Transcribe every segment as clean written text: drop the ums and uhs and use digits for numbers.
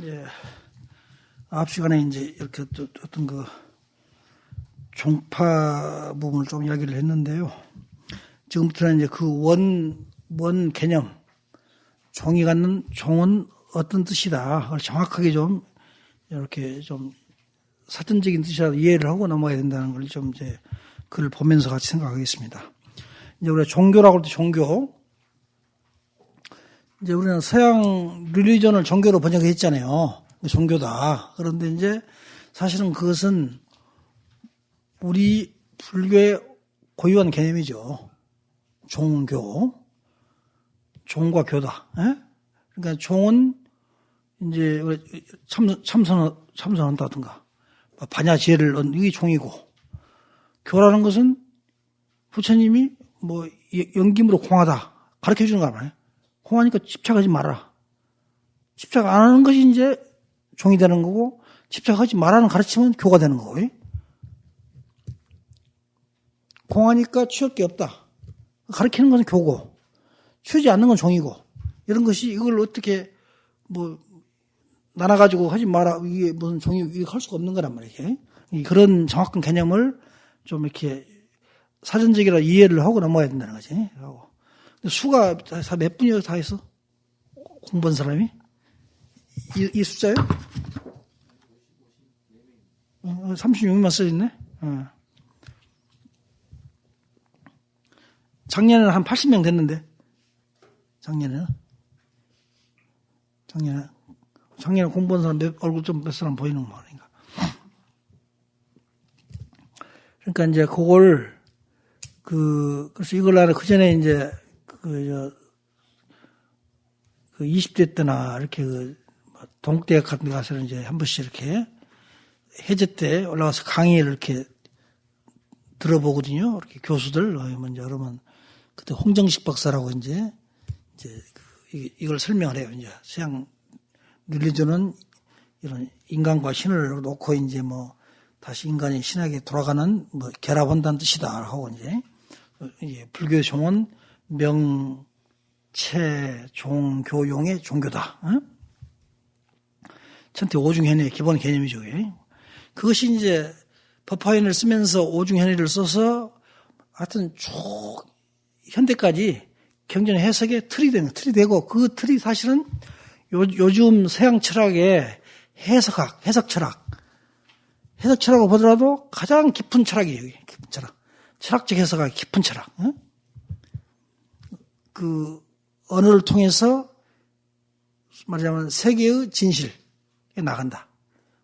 예, 앞 시간에 이제 이렇게 어떤 그 종파 부분을 좀 이야기를 했는데요. 지금부터는 이제 그 원 개념, 종이 갖는 종은 어떤 뜻이다. 그걸 정확하게 좀 이렇게 좀 사전적인 뜻이라도 이해를 하고 넘어가야 된다는 걸 좀 이제 그걸 보면서 같이 생각하겠습니다. 이제 우리가 종교라고 할 때 종교. 이제 우리는 서양 릴리전을 종교로 번역했잖아요. 종교다. 그런데 이제 사실은 그것은 우리 불교의 고유한 개념이죠. 종교. 종과 교다. 예? 그러니까 종은 이제 참선한다든가 반야지혜를 얻는 이게 종이고, 교라는 것은 부처님이 뭐 연김으로 공하다 가르쳐 주는 거 아니에요. 공하니까 집착하지 마라. 집착 안 하는 것이 이제 종이 되는 거고, 집착하지 말라는 가르침은 교가 되는 거고요. 공하니까 취할 게 없다. 가르치는 것은 교고, 취하지 않는 건 종이고, 이런 것이 이걸 어떻게 뭐 나눠가지고 하지 마라. 이게 무슨 종이, 이게 할 수가 없는 거란 말이에요. 그런 정확한 개념을 좀 이렇게 사전적이라 이해를 하고 넘어가야 된다는 거지. 수가 다 몇 분이요? 다 했어? 공부한 사람이? 이 숫자요? 36만 써있네? 작년에는 한 80명 됐는데. 작년에 공부한 사람 얼굴 좀 몇 사람 보이는 거 말인가. 그러니까 이제 그걸, 그래서 이걸 나는 그 전에 이제, 20대 때나 이렇게 동국대학 같은 데 가서는 이제 한 번씩 이렇게 해제 때 올라가서 강의를 이렇게 들어보거든요. 이렇게 교수들, 먼저 그러면 그때 홍정식 박사라고 이제 이걸 설명을 해요. 이제 서양 릴리전은 이런 인간과 신을 놓고 이제 뭐 다시 인간이 신에게 돌아가는 뭐 결합한다는 뜻이다 하고 이제 불교의 종은 명체 종교용의 종교다. 천태 오중현의 기본 개념이죠. 그것이 이제 법화인을 쓰면서 오중현의를 써서 하여튼 쭉 현대까지 경전 해석의 틀이 되고, 그 틀이 사실은 요즘 서양 철학의 해석 철학을 보더라도 가장 깊은 철학이에요. 깊은 철학. 철학적 해석이 깊은 철학. 그 언어를 통해서 말하자면 세계의 진실에 나간다.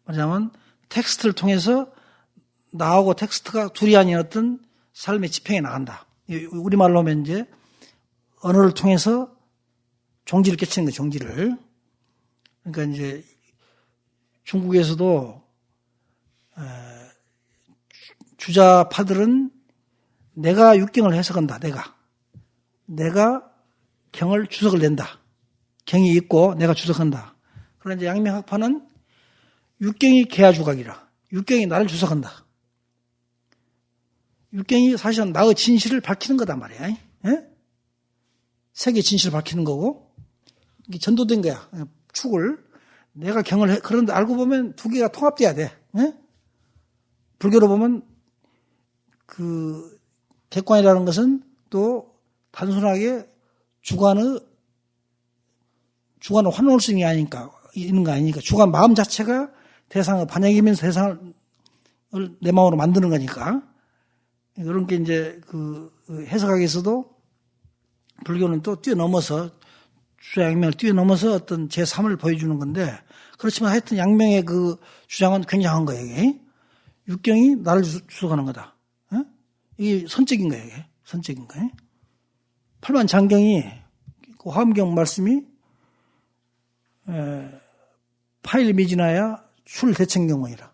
말하자면 텍스트를 통해서 나하고 텍스트가 둘이 아닌 어떤 삶의 지평에 나간다. 우리말로 하면 이제 언어를 통해서 종지를 깨치는 거예요. 종지를. 그러니까 이제 중국에서도 주자파들은 내가 육경을 해석한다. 내가 경을 주석을 낸다. 경이 있고 내가 주석한다. 그러나 이제 양명학파는 육경이 개화주각이라. 육경이 나를 주석한다. 육경이 사실은 나의 진실을 밝히는 거단 말이야. 예? 세계 진실을 밝히는 거고, 이게 전도된 거야. 축을. 내가 경을 해. 그런데 알고 보면 두 개가 통합돼야 돼. 예? 불교로 보면 그 객관이라는 것은 또 단순하게 주관을 환원할 수 있는 거 아니니까. 주관 마음 자체가 대상을 반영이면서 대상을 내 마음으로 만드는 거니까. 그런 게 이제 그 해석학에서도 불교는 또 뛰어넘어서 주자양명을 뛰어넘어서 어떤 제3을 보여주는 건데, 그렇지만 하여튼 양명의 그 주장은 굉장한 거예요. 이게. 육경이 나를 주석하는 거다. 이게 선적인 거예요. 이게. 선적인 거예요. 팔만장경이 그 화엄경 말씀이 파일 미진하야 출 대천경원이라.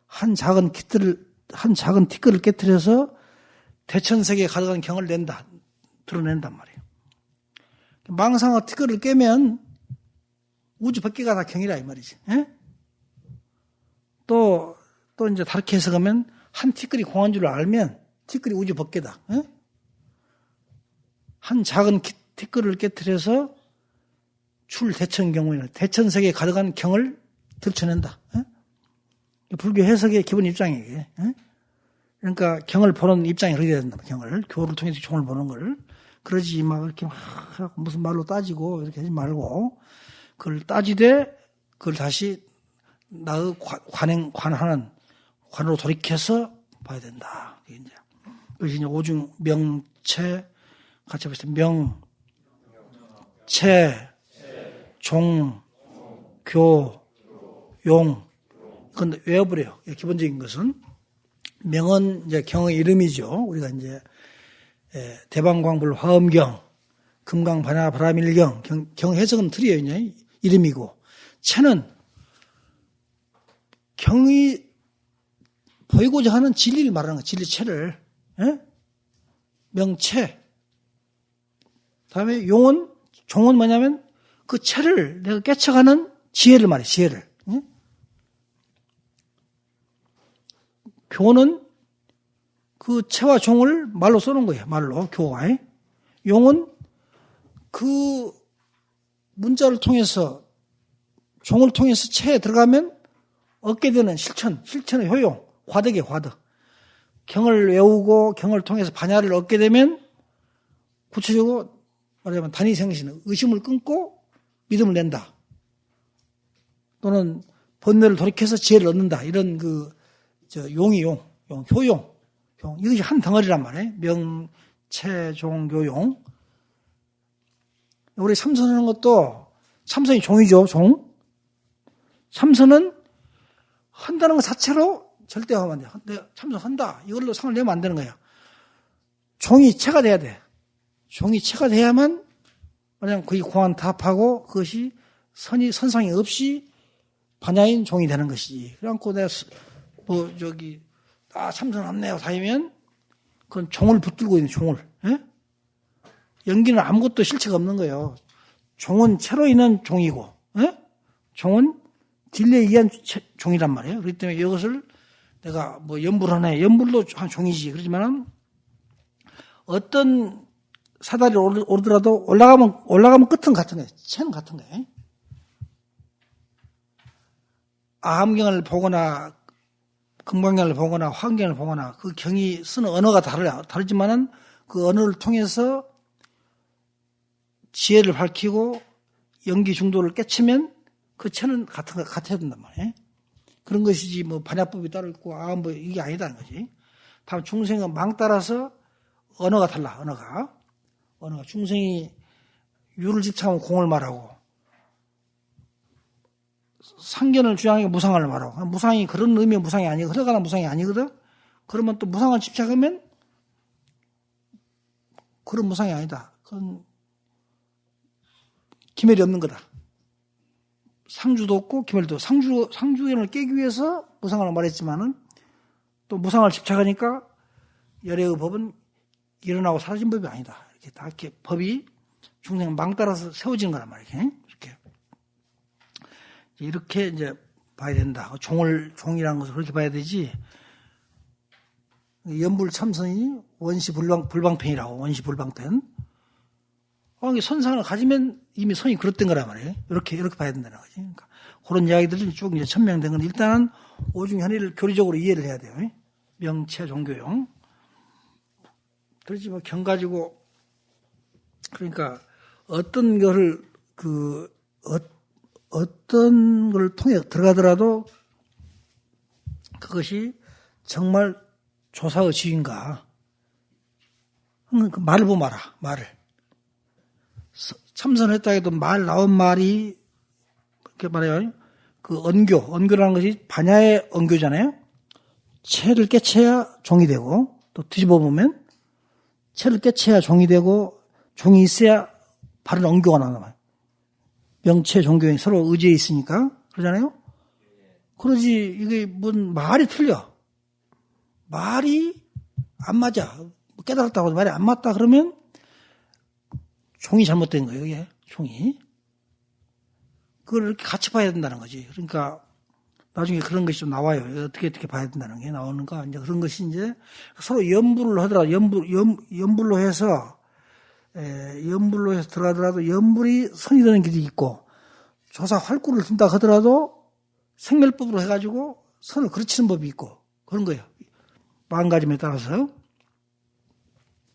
한 작은 티끌을 깨뜨려서 대천세계에 가져간 경을 드러낸단 말이에요. 망상어 티끌을 깨면 우주 밖에가 다 경이라 이 말이지. 에? 또 이제 다르게 해석하면 한 티끌이 공한 줄 알면 티끌이 우주 밖에다. 에? 한 작은 티끌을 깨뜨려서 출대천 경우에는 대천석에 가득한 경을 들춰낸다. 불교 해석의 기본 입장이에요. 그러니까 경을 보는 입장이 그렇게 된다. 경을 교를 통해서 종을 보는 걸 그러지 막 이렇게 막 무슨 말로 따지고 이렇게 하지 말고 그걸 따지되 그걸 다시 나의 관하는 관으로 돌이켜서 봐야 된다. 그것이 이제 오중 명체 같이 보시죠. 명, 체, 종, 교, 용. 그건 외워버려요. 기본적인 것은. 명은 이제 경의 이름이죠. 우리가 이제 대방광불 화엄경, 금강반야 바라밀경, 경 해석은 틀이에요. 이제 이름이고. 체는 경이 보이고자 하는 진리를 말하는 거예요. 진리체를. 명체. 다음에 용은, 종은 뭐냐면 그 체를 내가 깨쳐가는 지혜를 말해, 지혜를. 교는 그 체와 종을 말로 쏘는 거예요. 말로, 교가. 용은 그 문자를 통해서, 종을 통해서 체에 들어가면 얻게 되는 실천의 효용, 화덕이에요, 화덕. 경을 외우고 경을 통해서 반야를 얻게 되면 구체적으로 말하자면 단위생신, 의심을 끊고 믿음을 낸다. 또는 번뇌를 돌이켜서 지혜를 얻는다. 이런 용이 효용. 이것이 한 덩어리란 말이에요. 명, 체, 종, 교용. 우리 참선하는 것도 참선이 종이죠, 종. 참선은 한다는 것 자체로 절대 하면 안 돼. 내가 참선한다. 이걸로 상을 내면 안 되는 거야. 종이 체가 돼야 돼. 종이 체가 돼야만 그냥 거의 공안 타합하고 그것이 선상이 없이 반야인 종이 되는 것이지. 그래갖고 내가 참선했네요. 다이면 그건 종을 붙들고 있는 종을. 연기는 아무것도 실체가 없는 거예요. 종은 체로 인한 종이고, 종은 진리에 의한 종이란 말이에요. 그렇기 때문에 이것을 내가 연불 하나에 연불로 한 종이지. 그렇지만은 어떤 사다리를 오르더라도 올라가면 끝은 같은 거예요. 체는 같은 거예요. 아함경을 보거나 금강경을 보거나 화엄경을 보거나 그 경이 쓰는 언어가 다르지만은 그 언어를 통해서 지혜를 밝히고 연기 중도를 깨치면 그 체는 같아야 된단 말이에요. 그런 것이지 반야법이 따로 있고 이게 아니다는 거지. 다음 중생은 망 따라서 언어가 달라. 언어가 중생이 유를 집착하면 공을 말하고 상견을 주장하니까 무상을 말하고 무상이 그런 의미의 무상이 아니고 흘러가는 무상이 아니거든. 그러면 또 무상을 집착하면 그런 무상이 아니다. 그건 기멸이 없는 거다. 상주도 없고 기멸도 상주견을 깨기 위해서 무상을 말했지만은 또 무상을 집착하니까 열애의 법은 일어나고 사라진 법이 아니다. 이렇게 다 이렇게 법이 중생 망 따라서 세워지는 거란 말이에요. 이렇게 이제 봐야 된다. 종이라는 것을 그렇게 봐야 되지. 연불 참선이 원시 불방편이라고, 원시 불방편. 선상을 가지면 이미 선이 그릇된 거란 말이에요. 이렇게 봐야 된다는 거지. 그러니까 그런 이야기들은 쭉 이제 천명된 건 일단은 오중현의를 교리적으로 이해를 해야 돼요. 명체, 종교용. 그렇지 경 가지고 그러니까 어떤 거를 어떤 걸 통해 들어가더라도 그것이 정말 조사의 지인가. 그 말을 보면 알아, 말을. 참선했다 해도 나온 말이, 그렇게 말해요. 언교라는 것이 반야의 언교잖아요. 체를 깨쳐야 종이 되고, 또 뒤집어 보면, 체를 깨쳐야 종이 되고, 종이 있어야 바른 언교가 나온단 말이에요. 명체, 종교인 서로 의지에 있으니까, 그러잖아요? 그러지, 이게 말이 틀려. 말이 안 맞아. 깨달았다고 말이 안 맞다 그러면, 종이 잘못된 거예요, 이게. 종이. 그걸 이렇게 같이 봐야 된다는 거지. 그러니까, 나중에 그런 것이 좀 나와요. 어떻게 봐야 된다는 게 나오는가. 이제 그런 것이 이제 서로 연불을 하더라도, 연불로 해서 들어가더라도 연불이 선이 되는 길이 있고, 조사 활구를 든다 하더라도 생멸법으로 해가지고 선을 그르치는 법이 있고 그런 거예요. 마음가짐에 따라서.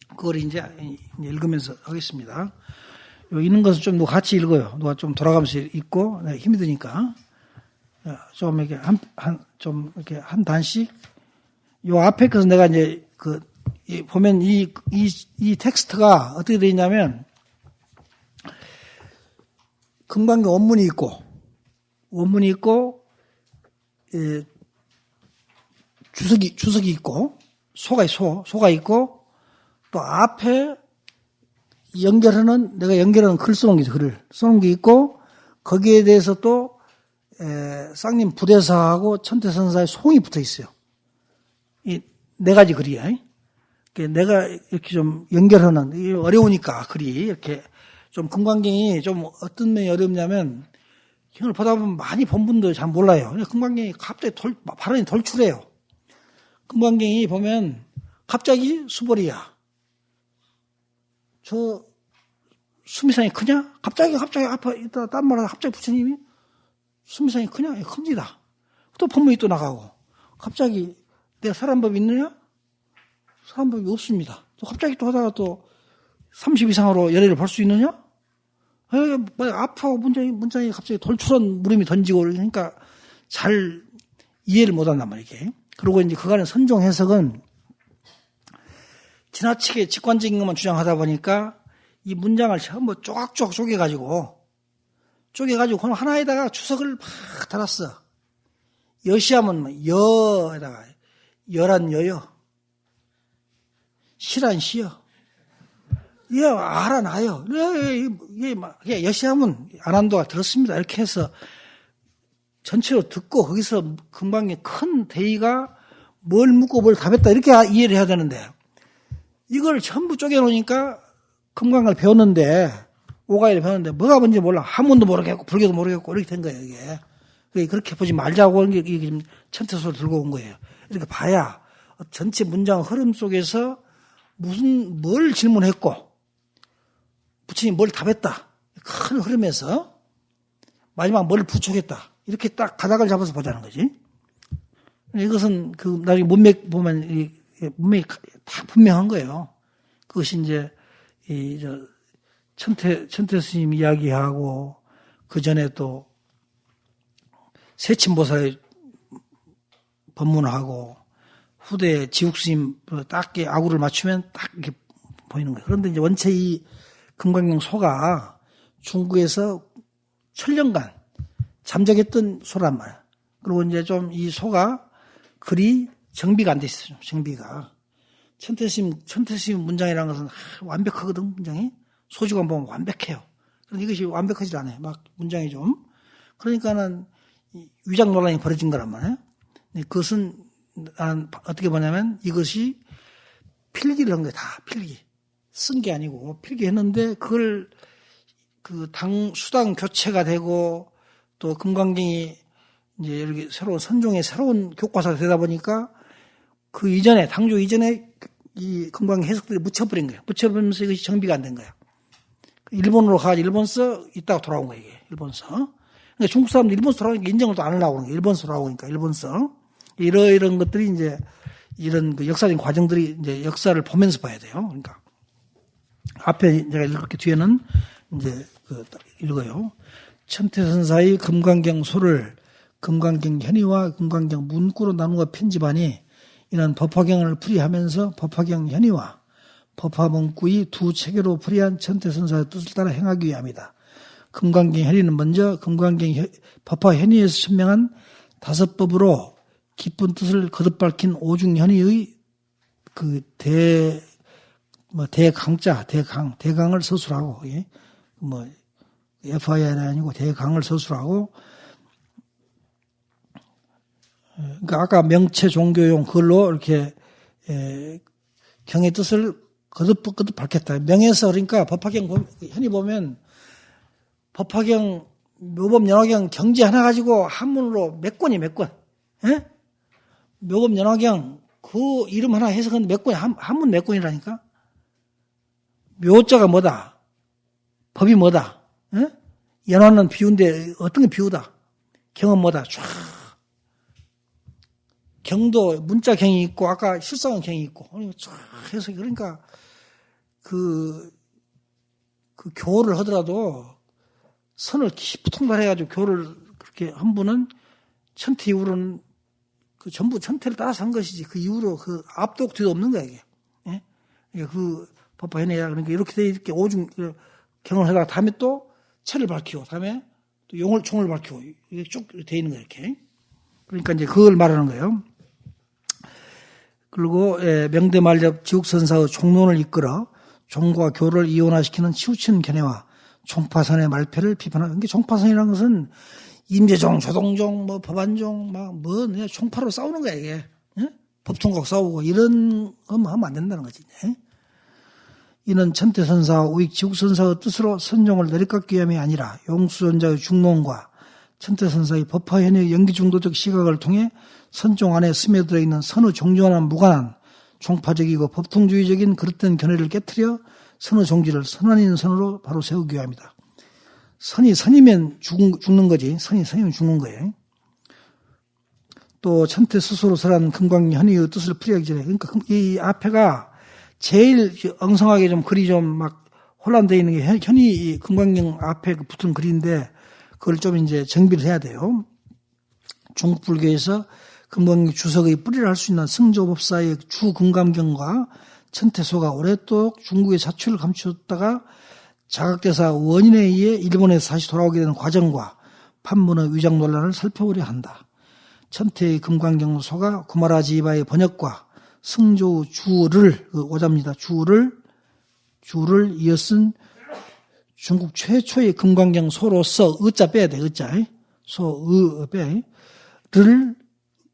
그걸 이제 읽으면서 하겠습니다. 있는 것은 좀 누가 같이 읽어요. 누가 좀 돌아가면서 읽고 힘이 드니까 좀 이렇게 좀 이렇게 한 단씩. 요 앞에 것은 내가 이제 보면 이 텍스트가 어떻게 되어 있냐면 금강경 원문이 있고 주석이 있고 소가 있고 또 앞에 내가 연결하는 글 써놓은 게 있어요. 글을 써놓은 게 있고 거기에 대해서 또 쌍님 부대사하고 천태선사의 송이 붙어 있어요. 이 네 가지 글이야. 내가 이렇게 좀 연결하는 어려우니까 글이 이렇게 좀 금강경이 좀 어떤 면이 어렵냐면 이걸 보다 보면 많이 본 분도 잘 몰라요. 금강경이 갑자기 발언이 돌출해요. 금강경이 보면 갑자기 수벌이야. 저 수미상이 크냐? 갑자기 앞에 있다 딴 말하다 갑자기 부처님이 수미상이 크냐? 예, 큽니다. 또 법문이 또 나가고 갑자기 내가 사람법이 있느냐? 사람법이 없습니다. 또 갑자기 또 하다가 또 30 이상으로 열애를 볼 수 있느냐? 앞하고 문장이 갑자기 돌출한 물음이 던지고 그러니까 잘 이해를 못한단 말이에요. 그리고 이제 그간의 선종 해석은 지나치게 직관적인 것만 주장하다 보니까 이 문장을 전부 쪼각쪼각 쪼개가지고 그럼 하나에다가 주석을 막 달았어. 여시하면 여에다가 여란 여여, 시란 시여, 아란 아여. 이게 여시하면 아란도가 들었습니다. 이렇게 해서 전체로 듣고 거기서 금방에 큰 대의가 뭘 묻고 뭘 답했다 이렇게 이해를 해야 되는데 이걸 전부 쪼개놓으니까 금강을 배웠는데 오가이를 배웠는데 뭐가 뭔지 몰라. 한문도 모르겠고 불교도 모르겠고 이렇게 된 거예요. 이게 그렇게 보지 말자고 이게 지금 천태소를 들고 온 거예요. 이렇게 봐야 전체 문장 흐름 속에서 뭘 질문했고 부처님이 뭘 답했다. 큰 흐름에서 마지막 뭘 부촉했다. 이렇게 딱 가닥을 잡아서 보자는 거지. 이것은 나중에 문맥 보면 문맥이 다 분명한 거예요. 그것이 이제 천태 스님 이야기하고 그 전에 또 세친보살의 법문하고 후대 지국스님 딱 아구를 맞추면 딱 이렇게 보이는 거예요. 그런데 이제 원체 이 금강경 소가 중국에서 천년간 잠적했던 소란 말이야. 그리고 이제 좀 이 소가 글이 정비가 안 돼 있어요. 정비가. 천태스님 문장이라는 것은 완벽하거든, 문장이. 소지관 보면 완벽해요. 그런데 이것이 완벽하지 않아요. 막 문장이 좀. 그러니까는 위장 논란이 벌어진 거란 말이에요. 그것은 어떻게 보냐면 이것이 필기를 한 거예요. 다 필기. 쓴 게 아니고 필기했는데 그걸 수당 교체가 되고 또 금강경이 이제 이렇게 선종의 새로운 교과서가 되다 보니까 그 이전에, 당조 이전에 이 금강경 해석들이 묻혀버린 거예요. 묻혀버리면서 이것이 정비가 안 된 거예요. 일본으로 가가지고 일본서 있다가 돌아온 거예요, 이게. 일본서. 그러니까 중국 사람들 일본서 돌아오니까 인정을 또 안 하려고 그러는 거예요. 일본서 돌아오니까, 일본서. 이런 것들이 이제, 이런 역사적인 과정들이 이제 역사를 보면서 봐야 돼요. 그러니까. 앞에 제가 이렇게 뒤에는 이제 읽어요. 천태선사의 금강경 소를 금강경 현의와 금강경 문구로 나누어 편집하니 이는 법화경을 풀이하면서 법화경 현의와 법화문구의 두 체계로 풀이한 천태선사의 뜻을 따라 행하기 위함이다. 금강경 현의는 먼저 금강경 법화 현의에서 천명한 다섯 법으로 깊은 뜻을 거듭 밝힌 오중 현의의 대강을 서술하고, 예? FIR이 아니고 대강을 서술하고, 그러니까 아까 명체 종교용 그걸로 이렇게, 경의 뜻을 거듭 밝혔다. 명에서 그러니까 법화경 현이 보면 법화경, 묘법 연화경 경지 하나 가지고 한문으로 몇 권이 몇 권, 예? 묘법 연화경 그 이름 하나 해석하는데 몇 권이 한문 몇 권이라니까? 묘자가 뭐다? 법이 뭐다? 예? 연화는 비운데 어떤 게 비우다? 경은 뭐다? 쫙. 경도 문자 경이 있고 아까 실상은 경이 있고 쫙 해서 그러니까 그 교를 하더라도 선을 깊이 통달해가지고 교를 그렇게 한 분은 천태 이후로는 그 전부 천태를 따라서 한 것이지 그 이후로 그 앞도 뒤도 없는 거야 이게. 예? 그 법화해내야 그러니까 이렇게 돼 이렇게 오중 경을 하다가 다음에 또 체를 밝히고 다음에 또 용을 총을 밝히고 이게 쭉 돼 있는 거야 이렇게. 그러니까 이제 그걸 말하는 거예요. 그리고 명대만렵 지국선사의 종론을 이끌어 종과 교를 이원화시키는 치우치는 견해와 종파선의 말패를 비판하는 게 종파선이라는 것은 임재종, 조동종, 뭐 법안종, 막뭐 종파로 싸우는 거야 이게. 예? 법통각 싸우고 이런 거 하면 안 된다는 거지. 예? 이는 천태선사와 우익지국선사의 뜻으로 선종을 내리깎기 위함이 아니라 용수전자의 중론과 천태선사의 법화현의 연기중도적 시각을 통해 선종 안에 스며들어 있는 선의 종교와는 무관한 종파적이고 법통주의적인 그릇된 견해를 깨트려 선의 종지를 선아닌 선으로 바로 세우기 위함이다. 선이 선이면 죽는 거지. 선이 선이면 죽는 거예요. 또 천태 스스로 설한 금광 현의의 뜻을 풀이하기 전에 그러니까 이 앞에가 제일 엉성하게 좀 글이 좀 막 혼란되어 있는 게 현의 금광경 앞에 붙은 글인데 그걸 좀 이제 정비를 해야 돼요. 중국불교에서 금강경 주석의 뿌리를 할 수 있는 승조법사의 주금감경과 천태소가 오랫도록 중국의 자취를 감추었다가 자각대사 원인에 의해 일본에서 다시 돌아오게 되는 과정과 판문의 위장 논란을 살펴보려 한다. 천태의 금강경소가 구마라지바의 번역과 승조 주를 오자입니다. 주를 이어쓴 중국 최초의 금강경소로서 의자 빼야 돼. 의자 소의 빼 를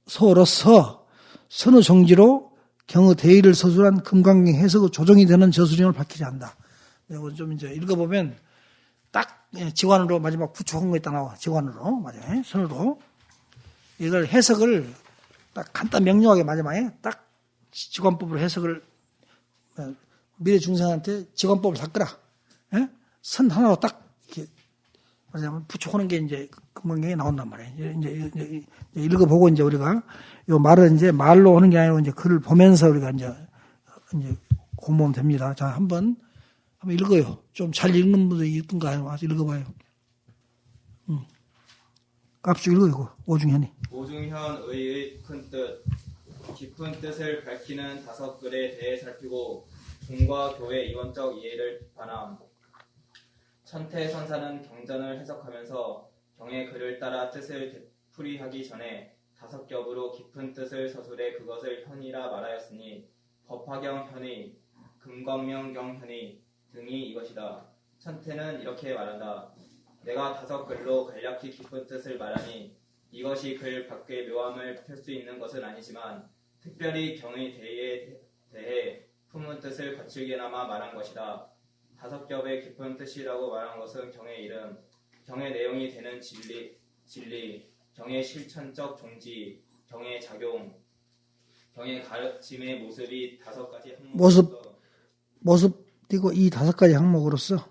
소로서 선의 종지로 경의 대의를 서술한 금강경 해석의 조정이 되는 저수령을 밝히려 한다. 이거 좀 이제 읽어보면 딱 지관으로 마지막 부축한 거 있다 나와. 지관으로 맞아요. 선으로 이걸 해석을 딱 간단 명료하게 마지막에 딱 지관법으로 해석을 미래 중생한테 지관법을 닦으라. 예? 선 하나로 딱 이렇게 말하자면 부축하는 게 이제 금강경에 나온단 말이에요. 이제 읽어보고 이제 우리가 요 말은 이제 말로 하는 게 아니고 이제 글을 보면서 우리가 이제 공부하면 됩니다. 자, 한번 읽어요. 좀 잘 읽는 분들 읽던가 와서 읽어봐요. 깝수 읽어요. 오중현이. 오중현의 큰 뜻, 깊은 뜻을 밝히는 5글에 대해 살피고 종과 교의 이원적 이해를 비판함. 천태선사는 경전을 해석하면서 경의 글을 따라 뜻을 풀이하기 전에 5겹으로 깊은 뜻을 서술해 그것을 현이라 말하였으니 법화경 현의, 금광명경 현의 등이 이것이다. 천태는 이렇게 말한다. 내가 5글로 간략히 깊은 뜻을 말하니 이것이 글 밖의 묘함을 펼 수 있는 것은 아니지만 특별히 경의 대의에 대해 품은 뜻을 거칠게나마 말한 것이다. 5겹의 깊은 뜻이라고 말한 것은 경의 이름, 경의 내용이 되는 진리, 경의 실천적 종지, 경의 작용, 경의 가르침의 모습이 5가지 항목으로서 모습 띄고 이 5가지 항목으로서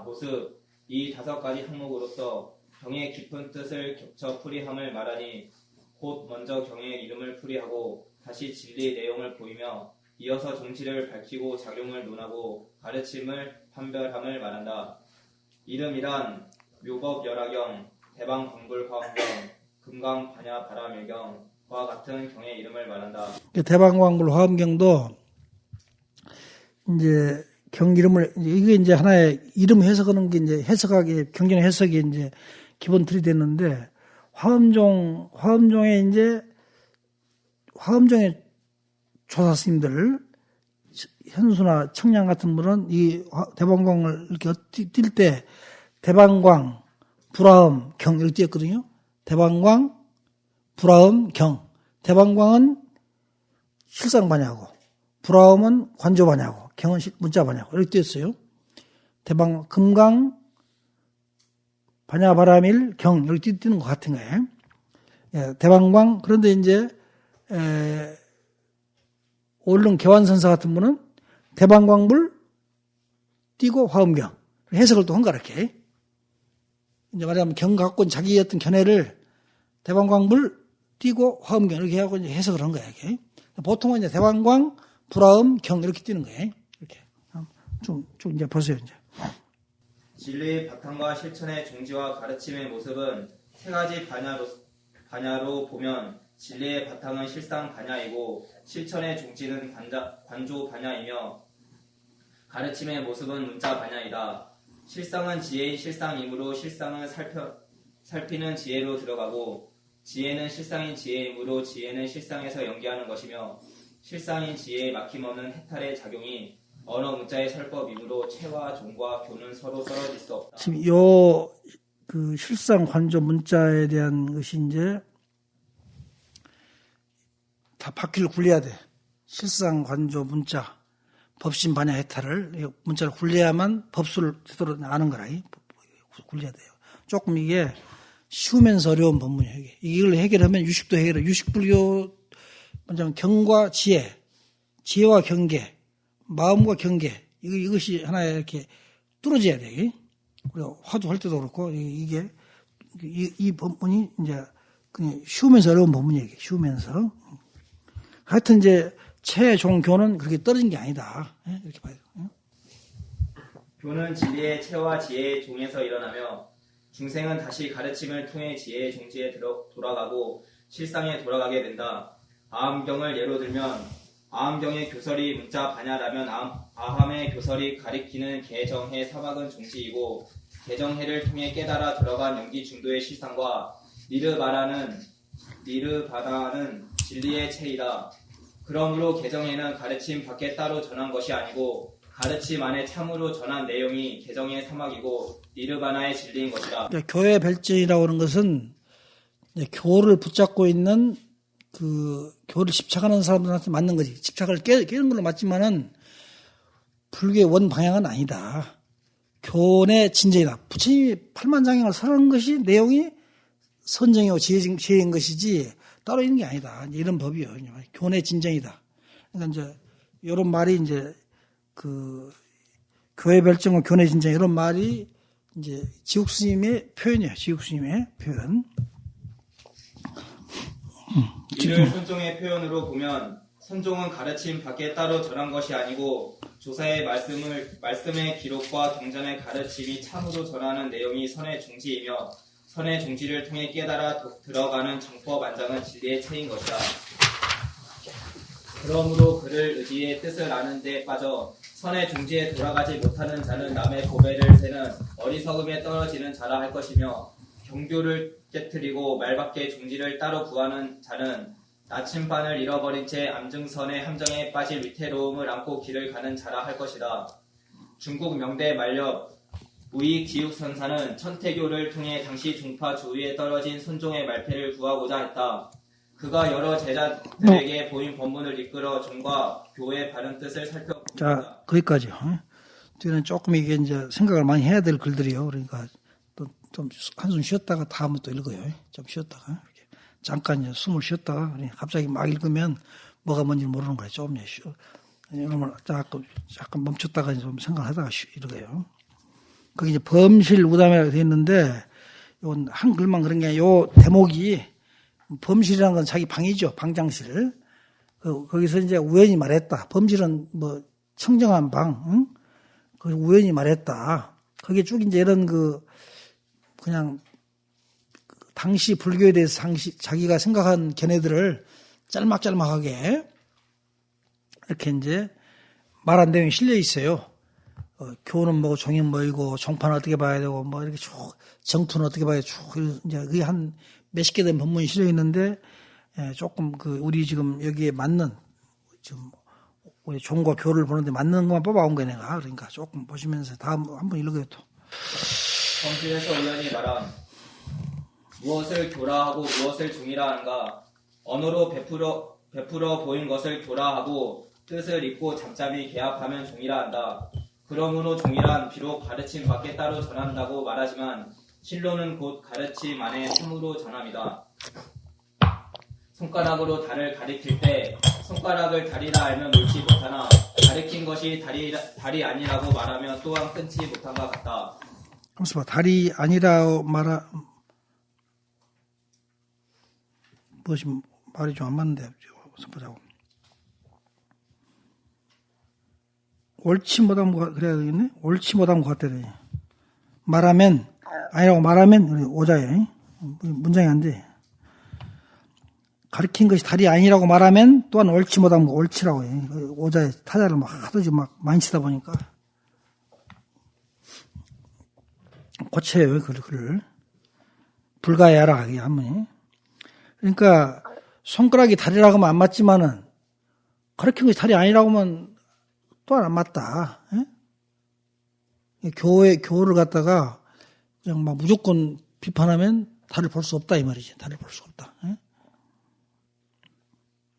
모습 이 5가지 항목으로서 경의 깊은 뜻을 겹쳐 풀이함을 말하니 곧 먼저 경의 이름을 풀이하고 다시 진리 내용을 보이며 이어서 종지를 밝히고 작용을 논하고 가르침을 판별함을 말한다. 이름이란 묘법 열화경, 대방 광불 화엄경, 금강 반야 바라밀경과 같은 경의 이름을 말한다. 대방 광불 화엄경도 이제 경 이름을 이게 이제 하나의 이름 해석하는 게 이제 해석하기 경전 해석이 이제 기본 틀이 됐는데 화엄종의 이제 화엄종의 조사 스님들 현수나 청량 같은 분은 이 대방광을 이렇게 뛸 때 대방광, 불화음, 경 이렇게 띄었거든요. 대방광, 불화음, 경. 대방광은 실상반야고 불화음은 관조반야고 경은 문자반야고 이렇게 띄었어요. 대방 금강 반야바라밀 경 이렇게 띄는 것 같은 거예요. 예, 대방광 그런데 이제 오른 개완선사 같은 분은 대방광불 띄고 화엄경 해석을 또 한가 이렇게 이제 말하자면 경 갖고 자기 어떤 견해를 대방광 물 띄고 화음경 이렇게 하고 이제 해석을 한 거야, 이게. 보통은 이제 대방광, 불화음, 경 이렇게 띄는 거예요. 이렇게. 쭉 이제 보세요, 이제. 진리의 바탕과 실천의 종지와 가르침의 모습은 세 가지 반야로 보면 진리의 바탕은 실상 반야이고 실천의 종지는 관조 반야이며 가르침의 모습은 문자 반야이다. 실상은 지혜의 실상이므로 실상은 살피는 지혜로 들어가고 지혜는 실상인 지혜이므로 지혜는 실상에서 연기하는 것이며 실상인 지혜의 막힘없는 해탈의 작용이 언어 문자의 설법이므로 체와 종과 교는 서로 떨어질 수 없다. 지금 그 실상 관조 문자에 대한 것이 이제 다 바퀴를 굴려야 돼. 실상 관조 문자, 법신 반야 해탈을 문자를 굴려야만 법수를 제대로 아는 거라. 굴려야 돼요. 조금 이게 쉬우면서 어려운 법문이에요. 이걸 해결하면 유식도 해결해. 유식불교 먼저 경과 지혜, 지혜와 경계, 마음과 경계 이것이 하나에 이렇게 뚫어져야 돼. 우리가 화두할 때도 그렇고 이게 이 법문이 이제 그냥 쉬우면서 어려운 법문이에요. 쉬우면서. 하여튼 이제 체종교는 그렇게 떨어진 게 아니다. 이렇게 봐요. 교는 진리의 체와 지혜의 종에서 일어나며 중생은 다시 가르침을 통해 지혜의 종지에 돌아가고 실상에 돌아가게 된다. 아함경을 예로 들면 아함경의 교설이 문자 반야라면 아함의 교설이 가리키는 개정해 사막은 종지이고 개정해를 통해 깨달아 들어간 연기 중도의 실상과 니르바다는 진리의 체이다. 그러므로 개정해는 가르침 밖에 따로 전한 것이 아니고 가르침 안에 참으로 전한 내용이 개정의 사막이고 니르바나의 진리인 것이다. 교회 별정이라고 하는 것은 교를 붙잡고 있는 그 교를 집착하는 사람들한테 맞는 거지. 집착을 깨는 걸로 맞지만은 불교의 원 방향은 아니다. 교내 진정이다. 부처님이 팔만장경을 설하는 것이 내용이 선정이고 지혜인 것이지 따로 있는 게 아니다. 이런 법이요. 교내 진정이다. 그러니까 이제 이런 말이 이제 그 교회 별정과 교내 진정 이런 말이 이제 지옥스님의 표현이에요. 지옥스님의 표현. 이를 선종의 표현으로 보면 선종은 가르침 밖에 따로 전한 것이 아니고 조사의 말씀의 기록과 동전의 가르침이 참으로 전하는 내용이 선의 종지이며 선의 종지를 통해 깨달아 들어가는 정법 안장은 진리의 체인 것이다. 그러므로 그를 의지의 뜻을 아는 데 빠져 선의 종지에 돌아가지 못하는 자는 남의 고배를 세는 어리석음에 떨어지는 자라 할 것이며 경교를 깨트리고 말밖의 종지를 따로 구하는 자는 나침반을 잃어버린 채 암증선의 함정에 빠질 위태로움을 안고 길을 가는 자라 할 것이다. 중국 명대 만렵 우익지육선사는 천태교를 통해 당시 종파 주위에 떨어진 손종의 말패를 구하고자 했다. 그가 여러 제자들에게 보인 법문을 이끌어 종과 교의 바른 뜻을 살펴보다. 자, 거기까지요. 뒤에는 조금 이게 이제 생각을 많이 해야 될 글들이요. 그러니까 또 좀 한숨 쉬었다가 다음에 또 읽어요. 좀 쉬었다가 이렇게 잠깐 이제 숨을 쉬었다가 갑자기 막 읽으면 뭐가 뭔지 모르는 거예요. 좀 쉬어. 이러면 잠깐 멈췄다가 좀 생각하다가 읽어요. 거기 이제 범실 우담이라고 되어 있는데 이건 한글만 그런 게 아니라 요 대목이 범실이라는 건 자기 방이죠. 방장실. 거기서 이제 우연히 말했다. 범실은 뭐 청정한 방. 응? 거기서 우연히 말했다. 거기에 쭉 이제 이런 그냥 당시 불교에 대해서 자기가 생각한 견해들을 짤막짤막하게 이렇게 이제 말한 내용이 실려 있어요. 교는 뭐고 종은 뭐이고 종파는 어떻게 봐야 되고 뭐 이렇게 쭉 정투는 어떻게 봐야 쭉 이제 그게 한 몇십 개 된 본문이 실려 있는데 조금 우리 지금 여기에 맞는 지금 우리 종과 교를 보는데 맞는 것만 뽑아온 거야 내가. 그러니까 조금 보시면서 다음 한번 읽어요 또. 성질에서 우연히 말한 무엇을 교라 하고 무엇을 종이라 하는가. 언어로 베풀어 보인 것을 교라 하고 뜻을 잊고 잠잠히 개합하면 종이라 한다. 그러므로 종이란 비록 가르침 밖에 따로 전한다고 말하지만 실로는 곧 가르침 안에 참으로 전함이다. 손가락으로 달을 가리킬 때 손가락을 달이라 알면 옳지 못하나 가리킨 것이 달이 아니라고 말하면 또한 끊지 못한 것 같다. 잠시만, 달이 아니라 무엇이 말이 좀 안 맞는데, 보자고. 옳지 못한 것, 그래야 되겠네? 옳지 못한 것 같다래. 말하면, 아니라고 말하면, 우리 오자에. 문장이 안 돼. 가르친 것이 달이 아니라고 말하면 또한 옳지 못한 거, 옳지라고 해. 오자에 타자를 막 하도 막 많이 치다 보니까. 고쳐요, 글을. 불가해하라, 하게 하면. 그러니까, 손가락이 달이라고 하면 안 맞지만은, 가르친 것이 달이 아니라고 하면 또한 안 맞다. 예? 교를 갖다가 그냥 막 무조건 비판하면 달을 볼 수 없다, 이 말이지. 달을 볼 수 없다. 예?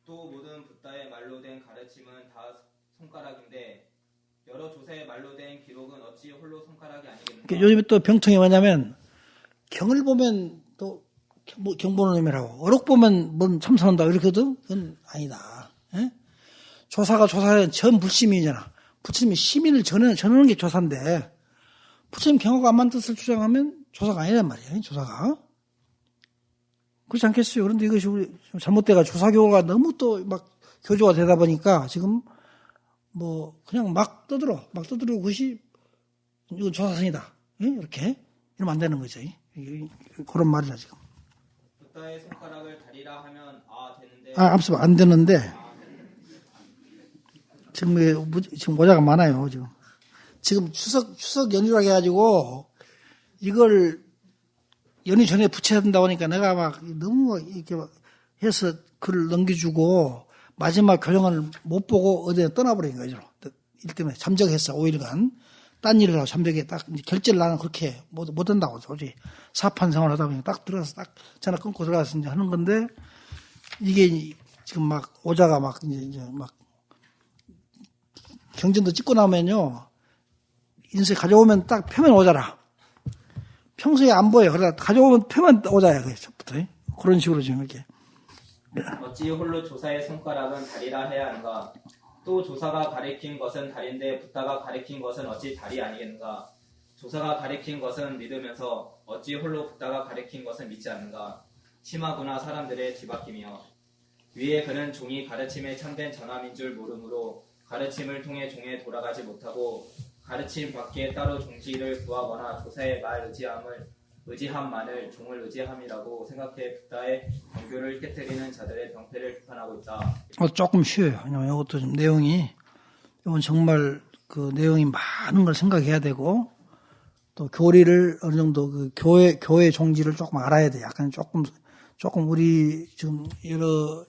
또 모든 붓다의 말로 된 가르침은 다 손가락인데, 여러 조사의 말로 된 기록은 어찌 홀로 손가락이 아니겠는가? 요즘에 또 병통이 뭐냐면, 경을 보면 또 경 보는 의미라고, 어록 보면 뭔 참선한다, 이렇게도 그건 아니다. 예? 조사가 조사는 전 불심이잖아. 부처님이 시민을 전하는 게 조사인데, 부처님 경하고 안 맞는 뜻을 주장하면 조사가 아니란 말이에요, 조사가. 그렇지 않겠어요? 그런데 이것이 우리 잘못돼가 조사교가 너무 또 막 교조가 되다 보니까 지금 뭐 그냥 막 떠들어 그것이 이건 조사선이다. 예? 이렇게 이러면 안 되는 거죠. 그런 말이다 지금. 붓다의 손가락을 다리라 하면 되는데. 앞서 안 되는데 지금 모자가 많아요. 지금 추석 연휴라고 해가지고 이걸 연휴 전에 붙여야 된다고 하니까 내가 막 너무 이렇게 해서 글을 넘겨주고 마지막 교정을 못 보고 어디에 떠나버린 거죠. 일 때문에 잠적했어. 5일간. 딴 일을 하고 잠적에 딱 결제를 나는 그렇게 못 한다고. 도저히 사판 생활 하다 보니까 딱 들어가서 딱 전화 끊고 들어가서 이제 하는 건데 이게 지금 막 오자가 막 이제 막 경전도 찍고 나면요. 인쇄 가져오면 딱 표면 오자라. 평소에 안 보여. 그러다 가져오면 표면 오자야. 첫부터. 그런 식으로 지금 이렇게. 어찌 홀로 조사의 손가락은 달이라 해야 하는가? 또 조사가 가리킨 것은 달인데 붓다가 가리킨 것은 어찌 달이 아니겠는가? 조사가 가리킨 것은 믿으면서 어찌 홀로 붓다가 가리킨 것은 믿지 않는가? 심하구나 사람들의 뒤바뀜이여. 위에 그는 종이 가르침에 참된 전함인 줄 모르므로 가르침을 통해 종에 돌아가지 못하고 가르침 밖에 따로 종지를 구하거나 조사의 말 의지함만을 종을 의지함이라고 생각해 붓다의 정교를 깨뜨리는 자들의 병폐를 비판하고 있다. 조금 쉬워요. 왜냐면 이것도 좀 이건 정말 그 내용이 많은 걸 생각해야 되고 또 교리를 어느 정도 그 교회 종지를 조금 알아야 돼. 약간 조금 우리 지금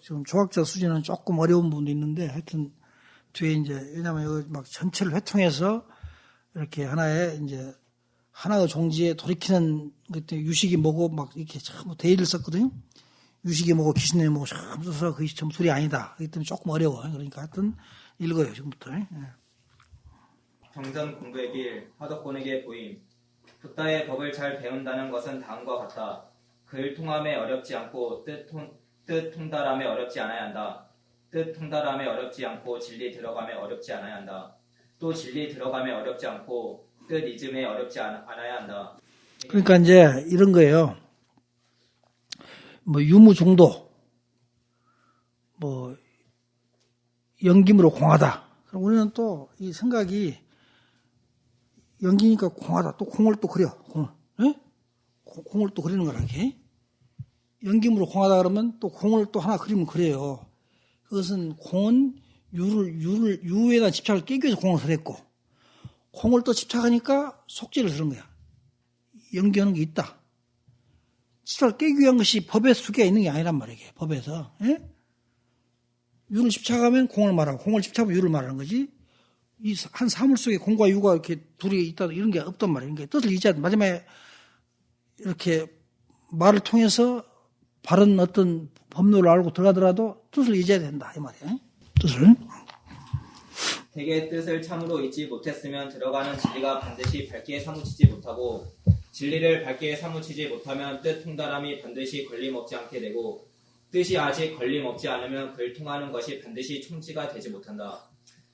지금 조학자 수준은 조금 어려운 부분도 있는데 하여튼 뒤에 이제 왜냐면 이거 막 전체를 회통해서 이렇게 하나의 종지에 돌이키는 그때 유식이 뭐고 막 이렇게 참 대의를 썼거든요. 유식이 뭐고 기신이 뭐고 참 써서 그것이 점술이 아니다. 그렇기 때문에 조금 어려워. 그러니까 하여튼 읽어요 지금부터. 경전 공부의 길 화덕곤에게 보임. 붓다의 법을 잘 배운다는 것은 다음과 같다. 글 통함에 어렵지 않고 뜻 통달함에 어렵지 않아야 한다. 뜻 통달함에 어렵지 않고 진리 들어감에 어렵지 않아야 한다. 또 진리 들어감에 어렵지 않고 뜻 잊음에 어렵지 않아야 한다. 그러니까 이제 이런 거예요. 뭐 유무중도, 뭐 연김으로 공하다. 그럼 우리는 또 이 생각이 연기니까 공하다. 또 공을 또 그려. 공을 또 그리는 거라 이렇게. 연김으로 공하다 그러면 또 공을 또 하나 그리면 그래요. 그것은 공은 유에다 집착을 깨기 위해서 공을 설했고 공을 또 집착하니까 속죄를 들은 거야. 연기하는 게 있다. 집착을 깨기 위한 것이 법의 수계가 있는 게 아니란 말이에요. 법에서. 유를 집착하면 공을 말하고 공을 집착하면 유를 말하는 거지. 이 한 사물 속에 공과 유가 이렇게 둘이 있다 이런 게 없단 말이에요. 그러니까 뜻을 잊어야 돼. 마지막에 이렇게 말을 통해서 바른 어떤 법률을 알고 들어가더라도 뜻을 잊어야 된다 이 말이에요. 뜻을. 대개 뜻을 참으로 잊지 못했으면 들어가는 진리가 반드시 밝게 사무치지 못하고 진리를 밝게 사무치지 못하면 뜻 통달함이 반드시 걸림없지 않게 되고 뜻이 아직 걸림없지 않으면 글 통하는 것이 반드시 총지가 되지 못한다.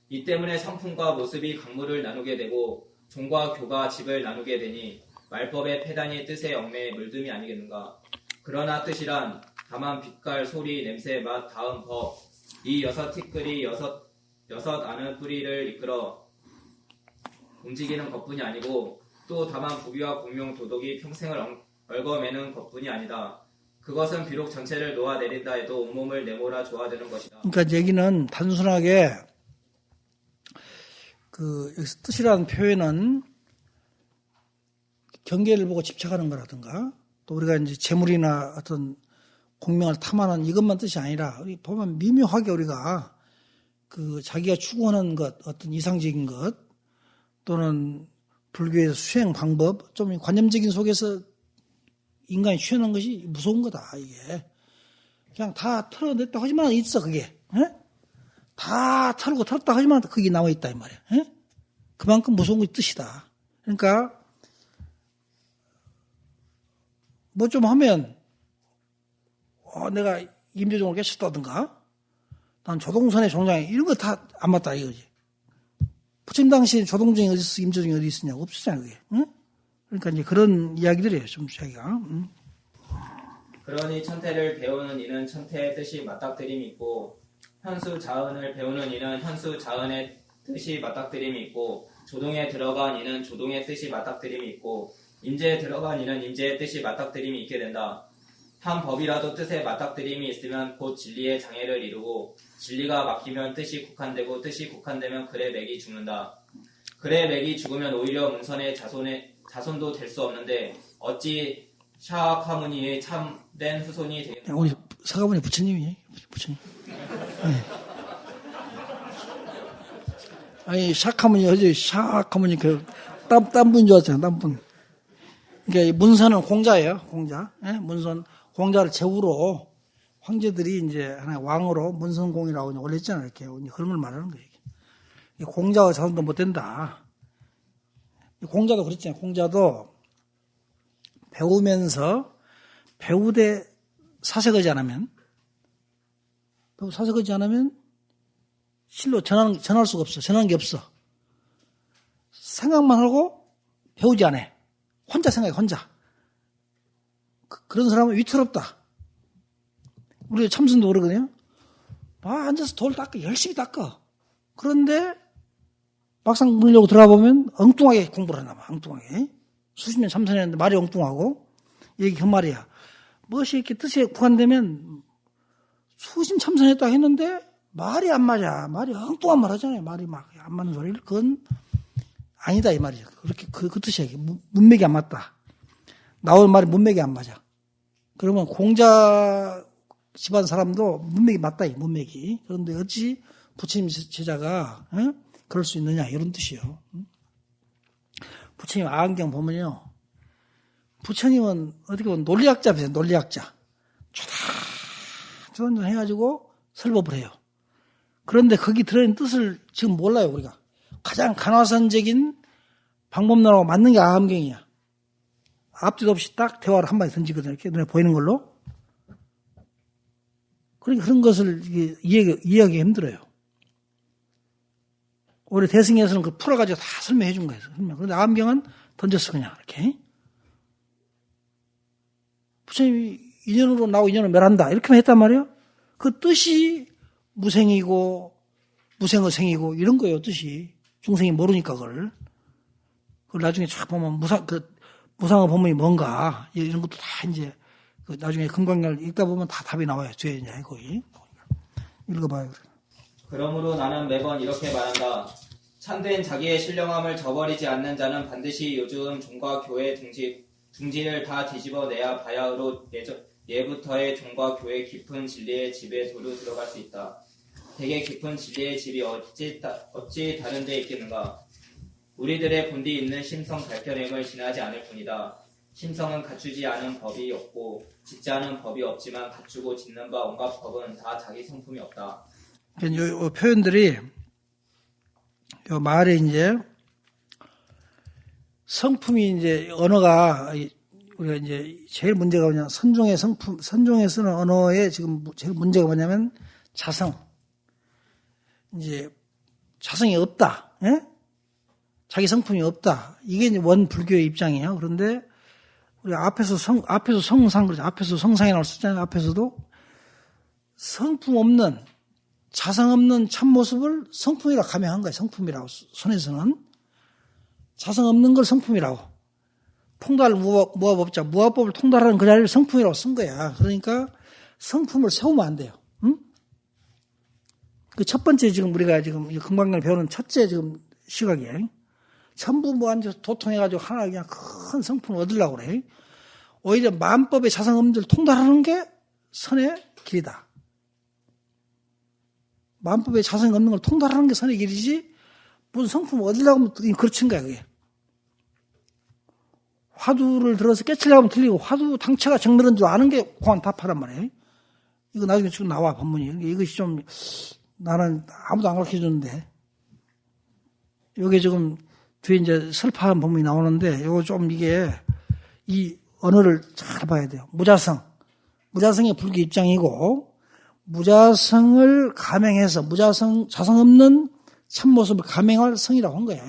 이 때문에 성품과 모습이 강물을 나누게 되고 종과 교가 집을 나누게 되니 말법의 패단이 뜻의 얽매에 물듦이 아니겠는가. 그러나 뜻이란 다만 빛깔, 소리, 냄새, 맛, 다음 법, 이 6티끌이 여섯 아는 뿌리를 이끌어 움직이는 것뿐이 아니고 또 다만 부귀와 공명, 도덕이 평생을 얽어매는 것뿐이 아니다. 그것은 비록 전체를 놓아내린다 해도 온몸을 내몰아 조아드는 것이다. 그러니까 얘기는 단순하게 여기서 뜻이라는 표현은 경계를 보고 집착하는 거라든가 또 우리가 이제 재물이나 어떤 공명을 탐하는 이것만 뜻이 아니라 보면 미묘하게 우리가 자기가 추구하는 것, 어떤 이상적인 것 또는 불교의 수행 방법, 좀 관념적인 속에서 인간이 취하는 것이 무서운 거다, 이게. 그냥 다 털어냈다 하지만 있어, 그게. 에? 다 털고 털었다 하지만 그게 남아있다, 이 말이야. 에? 그만큼 무서운 것이 뜻이다. 그러니까, 뭐 좀 하면, 내가 임조종을 깨쳤다든가, 난 조동선의 종장에 이런 거 다 안 맞다, 이거지. 부처님 당시에 조동종이 어디 있어, 임조종이 어디 있었냐고, 없었잖아요, 그게. 응? 그러니까 이제 그런 이야기들이에요, 좀 자기가. 그러니 천태를 배우는 이는 천태의 뜻이 맞닥뜨림이 있고, 현수 자은을 배우는 이는 현수 자은의 뜻이 맞닥뜨림이 있고, 조동에 들어간 이는 조동의 뜻이 맞닥뜨림이 있고, 임재에 들어간 이는 임재의 뜻이 맞닥뜨림이 있게 된다. 한 법이라도 뜻에 맞닥뜨림이 있으면 곧 진리의 장애를 이루고 진리가 막히면 뜻이 국한되고 뜻이 국한되면 글의 맥이 죽는다. 글의 맥이 죽으면 오히려 문선의 자손도 될 수 없는데 어찌 샤카무니의 참된 후손이 되겠다. 우리 사가모니 부처님이 부처님. 아니 샤카모니 어제 샤카모니 딴 분인 줄 알았잖아, 딴 분. 그러니까 문선은 공자예요, 공자. 문선 공자를 제후로 황제들이 이제 하나의 왕으로 문선공이라고 올렸잖아요. 이렇게 그런 걸 말하는 거예요. 공자가 자손도 못 된다. 공자도 그랬잖아요. 공자도 배우면서 배우되 사색하지 않으면 실로 전할 수가 없어. 전하는 게 없어. 생각만 하고 배우지 않아. 혼자 생각해, 혼자. 그런 사람은 위태롭다. 우리 참선도 그러거든요. 앉아서 돌 닦아, 열심히 닦아. 그런데 막상 물려고 들어가 보면 엉뚱하게 공부를 하나 봐, 엉뚱하게. 수십 년 참선했는데 말이 엉뚱하고, 얘기 그 말이야. 무엇이 이렇게 뜻에 국한되면 수십 참선했다 했는데 말이 안 맞아. 말이 엉뚱한 말 하잖아요. 말이 막 안 맞는 소리를. 그건 아니다, 이 말이죠. 그렇게, 그 뜻이야. 문맥이 안 맞다. 나올 말이 문맥이 안 맞아. 그러면 공자 집안 사람도 문맥이 맞다, 이 문맥이. 그런데 어찌 부처님 제자가, 그럴 수 있느냐, 이런 뜻이요. 부처님 아한경 보면요. 부처님은 어떻게 보면 논리학자입니다, 논리학자. 조단조단 해가지고 설법을 해요. 그런데 거기 들어있는 뜻을 지금 몰라요, 우리가. 가장 간화선적인 방법론하고 맞는 게 아한경이야. 앞뒤도 없이 딱 대화를 한마디 던지거든요. 이렇게 눈에 보이는 걸로. 그러니까 그런 것을 이해하기 힘들어요. 우리 대승에서는 그 풀어가지고 다 설명해 준 거예요. 그런데 아한경은 던졌어, 그냥, 이렇게. 부처님이 인연으로 나오고 인연으로 멸한다. 이렇게만 했단 말이에요. 그 뜻이 무생이고, 무생의 생이고, 이런 거예요, 뜻이. 중생이 모르니까 그걸 나중에 쫙 보면 무상의 법문이 뭔가, 이런 것도 다 이제, 나중에 금강경을 읽다 보면 다 답이 나와요. 뒤에 이제, 거기. 읽어봐요. 그러므로 나는 매번 이렇게 말한다. 참된 자기의 신령함을 저버리지 않는 자는 반드시 요즘 종과 교회 둥지를 다 뒤집어내야 바야흐로 예부터의 종과 교회 깊은 진리의 집에 도로 들어갈 수 있다. 되게 깊은 진리의 집이 어찌 다른 데 있겠는가. 우리들의 본디 있는 심성 밝혀냄을 지나지 않을 뿐이다. 심성은 갖추지 않은 법이 없고 짓지 않은 법이 없지만 갖추고 짓는 바 온갖 법은 다 자기 성품이 없다. 이 표현들이 요 말에 이제 성품이 이제 언어가 우리가 이제 제일 문제가 뭐냐, 선종의 성품, 선종에 쓰는 언어에 지금 제일 문제가 뭐냐면 자성. 이제 자성이 없다. 예? 자기 성품이 없다. 이게 이제 원 불교의 입장이에요. 그런데 우리 앞에서 성상, 그러죠. 앞에서 성상이라고 썼잖아요. 앞에서도 성품 없는, 자성 없는 참모습을 성품이라고 가명한 거예요. 성품이라고. 선에서는. 자성 없는 걸 성품이라고. 통달 무아법자, 무아법을 통달하는 그 자리를 성품이라고 쓴 거야. 그러니까 성품을 세우면 안 돼요. 응? 그 첫 번째 지금 우리가 지금 금강경을 배우는 첫째 지금 시각이에요. 전부 뭐 앉아서 도통해가지고 하나 그냥 큰 성품을 얻으려고 그래. 오히려 만법의 자성 없는 걸 통달하는 게 선의 길이다. 만법의 자성이 없는 걸 통달하는 게 선의 길이지, 무슨 성품을 얻으려고 하면 그렇친 거야, 그게. 화두를 들어서 깨치려고 하면 틀리고, 화두 당체가 정멸한 줄 아는 게 공안 답하란 말이에요. 이거 나중에 지금 나와, 법문이. 이것이 좀, 나는 아무도 안 가르쳐 주는데. 요게 지금 뒤에 이제 설파한 법문이 나오는데, 요거 좀 이게, 이 언어를 잘 봐야 돼요. 무자성. 무자성의 불교 입장이고, 무자성을 가맹해서 자성 없는 참모습을 가맹할 성이라고 한 거야.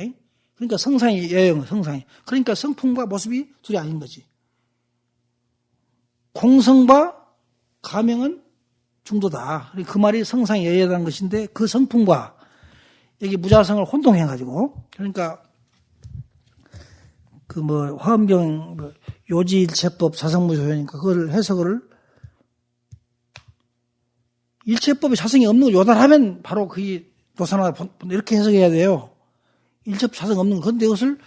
그러니까 성상이 여영, 성상이. 그러니까 성품과 모습이 둘이 아닌 거지. 공성과 가맹은 중도다. 그 말이 성상이 여여라는 것인데 그 성품과 여기 무자성을 혼동해가지고, 그러니까 그 뭐 화엄경 요지일체법 자성무효니까 그걸 해석을 일체법에 자성이 없는 걸 요달하면 바로 그게 노산화 이렇게 해석해야 돼요. 일체법 자성 없는 거. 그런데 이것을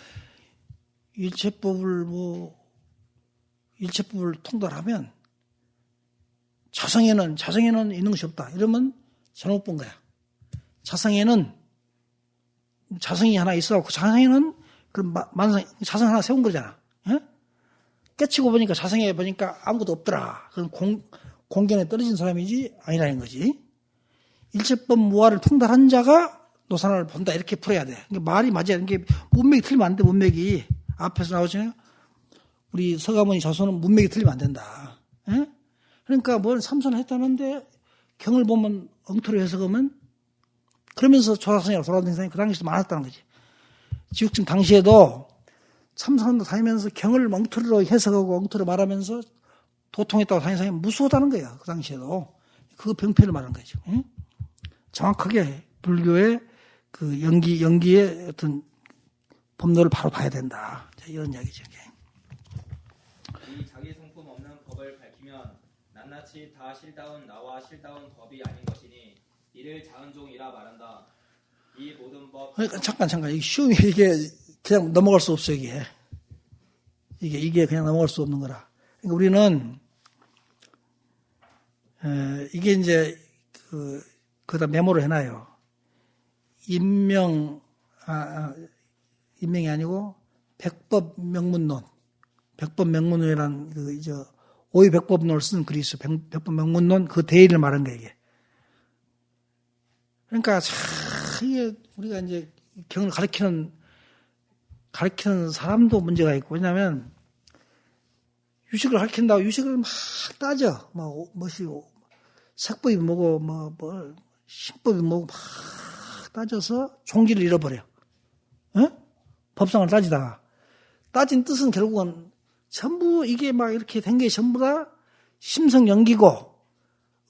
일체법을 통달하면 자성에는 있는 것이 없다. 이러면 잘못 본 거야. 자성이 하나 있어. 그 자성에는 그럼 자성 하나 세운 거잖아. 예? 깨치고 보니까 자성에 보니까 아무것도 없더라. 그건 공견에 떨어진 사람이지 아니라는 거지. 일체법 무아를 통달한 자가 노산화를 본다. 이렇게 풀어야 돼. 그러니까 말이 맞아야 돼. 이게 문맥이 틀리면 안 돼. 문맥이. 앞에서 나오잖아요. 우리 서가모니 자손은 문맥이 틀리면 안 된다. 예? 그러니까 뭘 삼선을 했다는데 경을 보면 엉터리 해석하면 그러면서 조사선이라고 돌아다니는 사람이 그 당시에도 많았다는 거지. 지국증 당시에도 참선도 다니면서 경을 엉터리로 해석하고 엉터리로 말하면서 도통했다고 다니는 사람이 무수하다는 거야. 그 당시에도. 그거 병폐를 말하는 거죠. 응? 정확하게 불교의 그 연기의 어떤 법로를 바로 봐야 된다. 이런 이야기죠. 이 자기 성품 없는 법을 밝히면 낱낱이 다 실다운 나와 실다운 법이 아닌 것이니 이를 자은종이라 말한다. 이 모든 법. 그러니까 잠깐 이게 그냥 넘어갈 수 없어 이게 그냥 넘어갈 수 없는 거라. 그러니까 우리는 이게 이제 그다 메모를 해놔요. 인명이 아니고 백법 명문론. 백법 명문론이라는 오이 백법론을 쓴 글이 있어. 백법 명문론 그 대의를 말한 거예요, 이게. 그러니까 이게 우리가 이제 경을 가르치는 사람도 문제가 있고, 왜냐하면 유식을 가르친다고 유식을 막 따져. 색법이 뭐고, 신법이 뭐고 막 따져서 종기를 잃어버려. 법상을 따지다가. 따진 뜻은 결국은 전부 이게 막 이렇게 된 게 전부 다 심성연기고,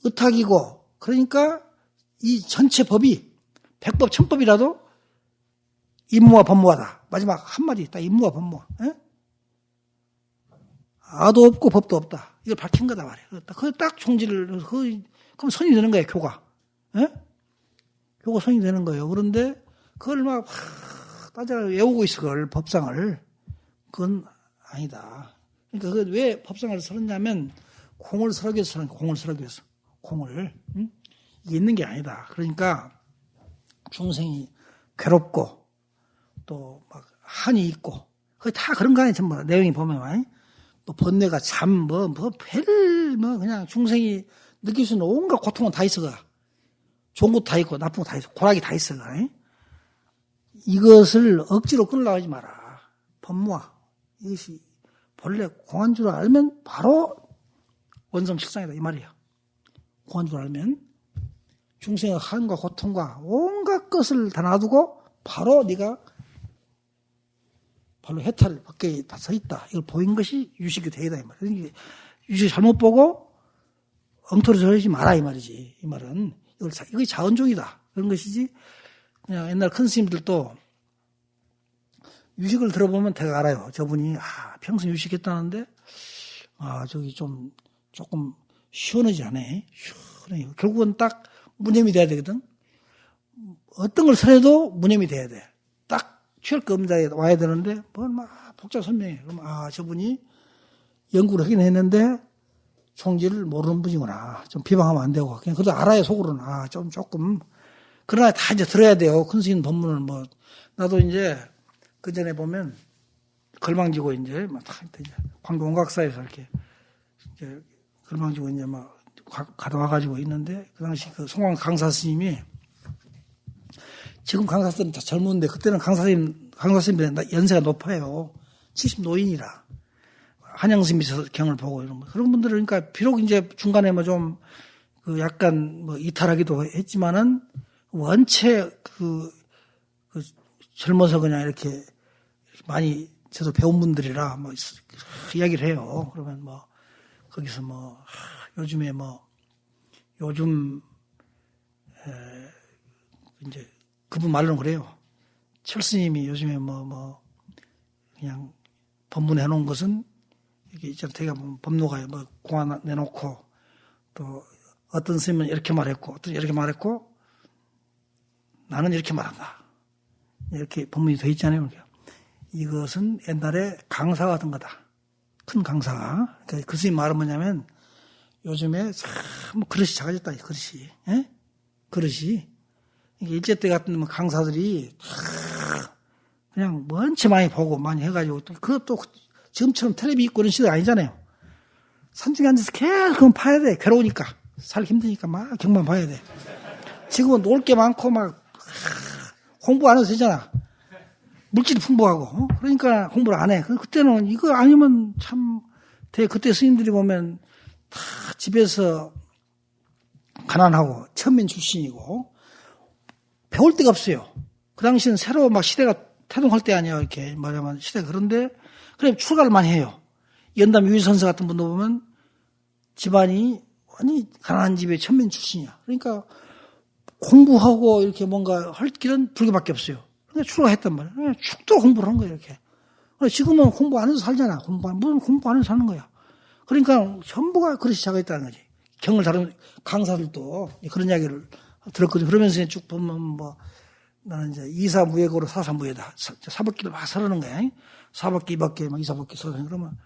의탁이고, 그러니까 이 전체 법이 백법 천법이라도 임무와 법무하다. 마지막 한마디 딱 임무와 법무. 아도 없고 법도 없다. 이걸 밝힌 거다 말이야. 그 딱 종지를 그럼 선이 되는 거예요, 교가. 교가 선이 되는 거예요. 그런데 그걸 막 따져 외우고 있어, 그걸 법상을. 그건 아니다. 그러니까 그 왜 법상을 설었냐면 공을 설하기 위해서 설은 공을 설하기 위해서. 공을. 이게 있는 게 아니다. 그러니까 중생이 괴롭고 또 막 한이 있고 그게 다 그런 거 아니에요. 전부 내용이 보면 또 번뇌가 그냥 중생이 느낄 수 있는 온갖 고통은 다 있어. 좋은 것도 다 있고 나쁜 것도 다 있어. 고락이 다 있어. 이것을 억지로 끊으려고 하지 마라. 법무화. 이것이 본래 공한 줄 알면 바로 원성실상이다 이 말이야. 공한 줄 알면 중생의 한과 고통과 온갖 것을 다 놔두고 바로 네가 발로 해탈 밖에 다 서 있다. 이걸 보인 것이 유식이 되다 이 말이야. 유식 잘못 보고 엉터리 소리하지 마라 이 말이지. 이 말은 이게 자언종이다 그런 것이지. 그냥 옛날 큰 스님들도 유식을 들어보면 대가 알아요. 저분이 평생 유식했다는데 저기 좀 조금 시원하지 않아. 시원해. 결국은 딱 무념이 돼야 되거든. 어떤 걸 설해도 무념이 돼야 돼. 딱 취할 거 없는 자리에 와야 되는데 뭐 막 복잡 설명해. 그럼 저분이 연구를 하긴 했는데 총지를 모르는 분이구나. 좀 비방하면 안 되고 그냥 그래도 알아요 속으로는. 좀 조금 그러나 다 이제 들어야 돼요. 큰 스님 법문을 뭐 나도 이제 그 전에 보면 걸망지고 이제 막 광주 온각사에서 이렇게 이제 걸망지고 이제 막 가다 와가지고 있는데 그 당시 그 송광 강사 스님이 지금 강사 스님은 다 젊은데 그때는 강사 스님들이 연세가 높아요. 70 노인이라 한양 스님이 경을 보고 이런 거 그런 분들은 그러니까 비록 이제 중간에 뭐 좀 그 약간 뭐 이탈하기도 했지만은 원체 그 젊어서 그냥 이렇게 많이 저도 배운 분들이라 뭐 이야기를 해요. 그러면 뭐 거기서 뭐 요즘에 뭐 요즘 이제 그분 말로는 그래요. 철스님이 요즘에 뭐 그냥 법문해 놓은 것은 이게 있잖아. 되게 법로가 뭐 공안 내놓고 또 어떤 스님은 이렇게 말했고 어떤 이렇게 말했고 나는 이렇게 말한다. 이렇게 법문이 돼 있잖아요. 이것은 옛날에 강사가 하던 거다. 큰 강사가. 그러니까 그 스님 말은 뭐냐면 요즘에 참 그릇이 작아졌다. 그릇이. 예? 그릇이. 일제 때 같은 강사들이 그냥 먼치 많이 보고 많이 해가지고 그것도 지금처럼 텔레비 있고 이런 시대가 아니잖아요. 산중에 앉아서 계속 그건 봐야 돼. 괴로우니까. 살기 힘드니까 막 경만 봐야 돼. 지금은 놀 게 많고 막 공부 안 해도 되잖아. 물질이 풍부하고. 그러니까 공부를 안 해. 그때는 이거 아니면 참 그때 스님들이 보면 다 집에서 가난하고 천민 출신이고 배울 데가 없어요. 그 당시는 새로 막 시대가 태동할 때 아니에요. 이렇게 말하면 시대가 그런데 그래 출가를 많이 해요. 연담 유희선서 같은 분도 보면 집안이 완전히 가난한 집의 천민 출신이야. 그러니까 공부하고 이렇게 뭔가 할 길은 불교밖에 없어요. 그러니까 출가했단 말이야. 죽도록 공부를 한 거예요. 이렇게. 지금은 공부 안 해서 살잖아. 무슨 공부 안 해서 사는 거야. 그러니까 전부가 그릇이 작아있다는 거지. 경을 다룬 강사들도 그런 이야기를 들었거든요. 그러면서 쭉 보면 뭐 나는 이제 이사무예고로 사사무예다. 사법기를 막 서르는 거야. 사법기, 이법기, 막 이사법기 서르는 그러면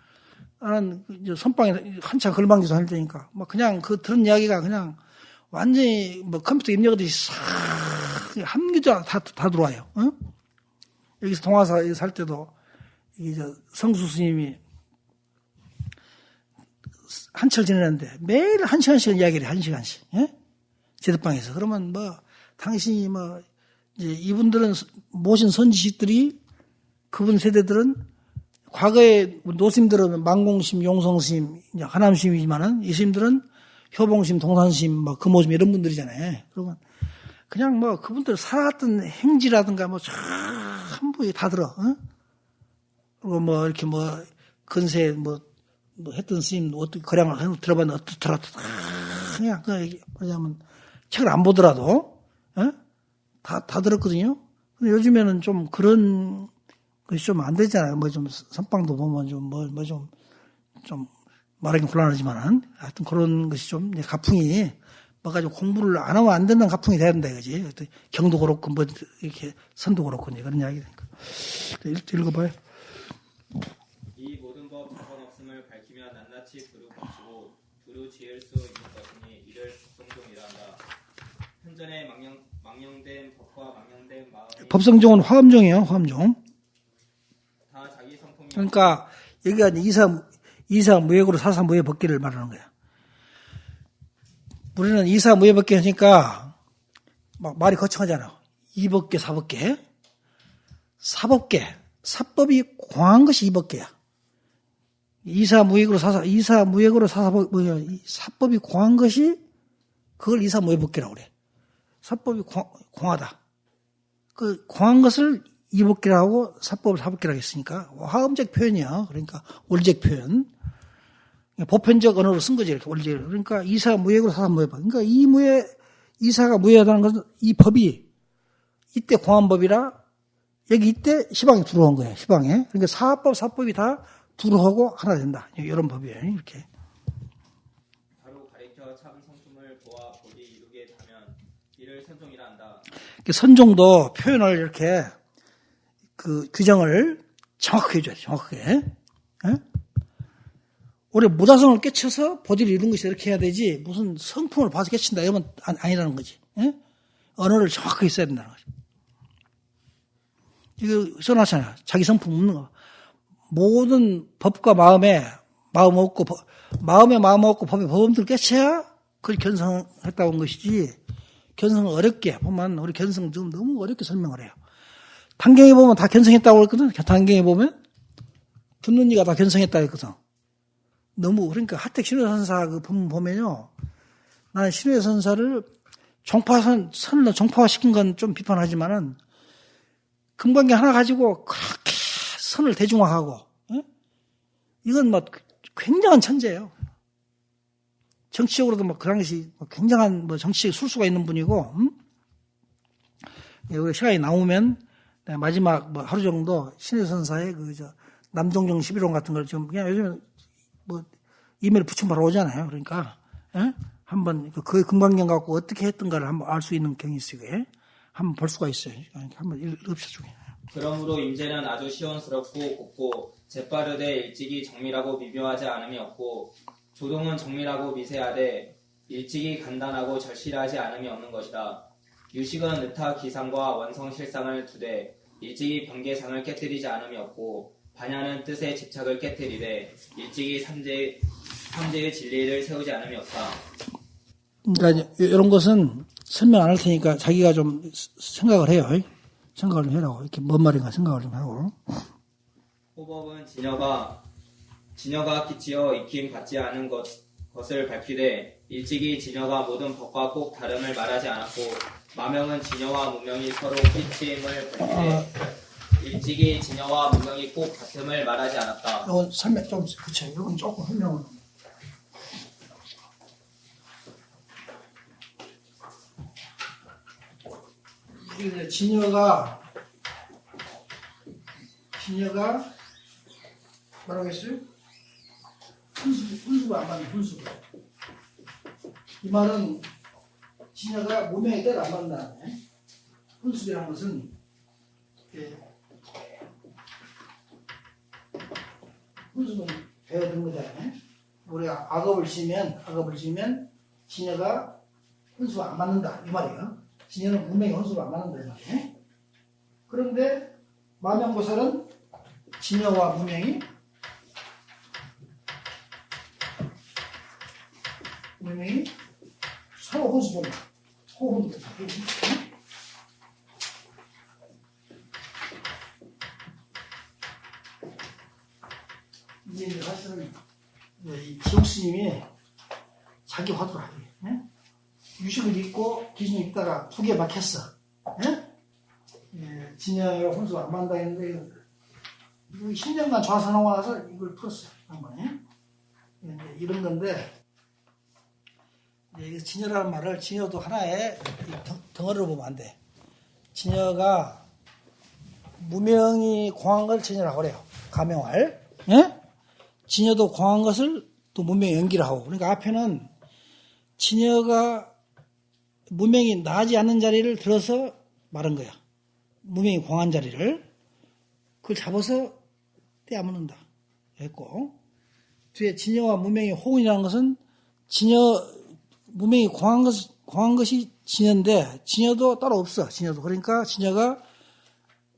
나는 이제 선방에 한참 걸방지도 할 때니까 막 그냥 그 들은 이야기가 그냥 완전히 뭐 컴퓨터 입력하듯이 싹 함기도 다 들어와요. 어? 여기서 동화사에 살 때도 이제 성수 스님이 한철 지내는데 매일 1시간씩은 이야기를 해. 1시간씩. 예? 제덕방에서. 그러면 뭐 당신이 뭐 이제 이분들은 모신 선지식들이 그분 세대들은 과거에 노스님들은 망공심, 용성심, 하남심이지만은 이 스님들은 효봉심, 동산심, 뭐 금오심 이런 분들이잖아요. 그러면 그냥 뭐 그분들 살아왔던 행지라든가 뭐 전부 다 들어. 어? 그리고 뭐 이렇게 뭐 근세 뭐 했던 스님 어떻게 거량을 들어봤는데 어떻더라. 그냥 뭐냐면 책을 안 보더라도 어? 다 들었거든요. 근데 요즘에는 좀 그런 것이 좀 안 되잖아요. 뭐 좀 선방도 보면 좀 좀 말하기 곤란하지만은 하여튼 그런 것이 좀 가풍이 뭐 가지고 공부를 안 하면 안 되는 가풍이 돼야 된다 이거지. 경도 그렇고 뭐 이렇게 선도 그렇고 이제 그런 이야기니까. 읽어봐요. 이 모든 법 저건 없음을 밝히며 낱낱이 두루 붙이고 두루 지을 수 있는 것이니 이를 법성종이라 한다. 현전에 망령된 법과 망령된 마음이 법성종은 화엄종이에요. 화엄종. 다 자기 성품이 그러니까 여기가 이사무예고로 사사무예 법계를 말하는 거야. 우리는 이사무예 법계 하니까 막 말이 거창하잖아. 이법계, 사법계. 사법계. 사법이 공한 것이 이법계야. 이사무예고로 사법이 공한 것이 그걸 이사무예 법계라고 그래. 사법이 공하다. 그 공한 것을 이법기라고 사법을 사법기라고 했으니까 화음적 표현이야. 그러니까 원리적 표현. 보편적 언어로 쓴 거지, 이렇게 원리적. 그러니까 이사 무예고 사사 무예법. 그러니까 이사가 무예하다는 것은 이 법이 이때 공안법이라 여기 이때 시방에 들어온 거예요. 시방에. 그러니까 사법, 사법이 다 들어오고 하나 된다. 이런 법이에요. 이렇게. 바로 가리켜 참 성품을 보아 보리 이루게 하면 이를 선종이라 한다. 선종도 표현을 이렇게 그 규정을 정확하게 해줘야 돼. 정확하게. 예? 우리 모자성을 깨쳐서 보디를 이룬 것이 이렇게 해야 되지 무슨 성품을 봐서 깨친다 이러면 아니라는 거지. 예? 언어를 정확하게 써야 된다는 거죠. 이거 써놨잖아요. 자기 성품 없는 거. 모든 법과 마음에 마음 없고 마음에 마음 없고 법에 법 없는 깨쳐야 그걸 견성했다고 한 것이지. 견성을 어렵게 보면 우리 견성 지금 너무 어렵게 설명을 해요. 단경에 보면 다 견성했다고 했거든. 단경에 보면 듣는 이가 다 견성했다고 했거든. 너무 그러니까 하택 신효선사 그 본문 보면요. 나는 신효선사를 선을 종파화 시킨 건 좀 비판하지만은 금강경 하나 가지고 그렇게 선을 대중화하고 이건 뭐 굉장한 천재예요. 정치적으로도 뭐 그 당시 굉장한 뭐 정치적 술수가 있는 분이고 우리 시간이 나오면 마지막 뭐 하루 정도 신효선사의 남종정 11론 같은 걸 좀 그냥 요즘에 뭐 이메일 붙임 바로 오잖아요. 그러니까 한번 그 금강경 갖고 어떻게 했던가를 한번 알 수 있는 경이 있어요. 한번 볼 수가 있어요. 한번 읽읍시다. 그러므로 임재는 아주 시원스럽고 곱고 재빠르되 일찍이 정밀하고 미묘하지 않음이 없고 조동은 정밀하고 미세하되 일찍이 간단하고 절실하지 않음이 없는 것이다. 유식은 의타 기상과 원성 실상을 두되 일찍이 번개상을 깨뜨리지 않음이 없고 반야는 뜻의 집착을 깨뜨리되 일찍이 삼재의 진리를 세우지 않음이 없다. 그러니까 이런 것은 설명 안 할 테니까 자기가 좀 생각을 해요. 생각을 좀 해라고. 이렇게 뭔 말인가 생각을 좀 하고. 호법은 진여가 기치어 익힘 받지 않은 것을 밝히되 일찍이 진여가 모든 법과 꼭 다름을 말하지 않았고 마명은 진여와 무명이 서로 끼침을 밝히되 일찍이 진여와 무명이 꼭 같음을 말하지 않았다. 이건 설명 좀 그쵸. 이건 조금 설명을. 이게 진여가 뭐라고 했어요? 훈수가 안 맞는 훈수가. 이 말은 진여가 무명에 때를 안 맞는다는 거예요. 훈수라는 것은 훈수는 배워든 거잖아요. 우리가 악업을 지면 진여가 훈수가 안 맞는다 이 말이에요. 진여는 분명히 훈수가 안 맞는다 이 말이에요. 그런데 마명보살은 진여와 무명이 서로 혼수본다. 호혼도 이게 사실은 이 지옥스님이 자기 화두를 하게 유식을 입고 기준을 입다가 두 개 막혔어. 진여와 혼수가 안 맞는다 했는데 10년간 좌선하고 나서 이걸 풀었어요. 한 번에. 이런 건데 진여라는 말을 진여도 하나의 덩어리로 보면 안 돼. 진여가 무명이 공한 걸 진여라고 그래요. 가명할. 진여도 공한 것을 또 무명이 연기를 하고. 그러니까 앞에는 진여가 무명이 나지 않는 자리를 들어서 말한 거야. 무명이 공한 자리를. 그걸 잡아서 떼어묻는다. 했고. 뒤에 진여와 무명이 호응이라는 것은 무명이 공한 것이 진여인데, 진여도 따로 없어. 진여도. 그러니까 진여가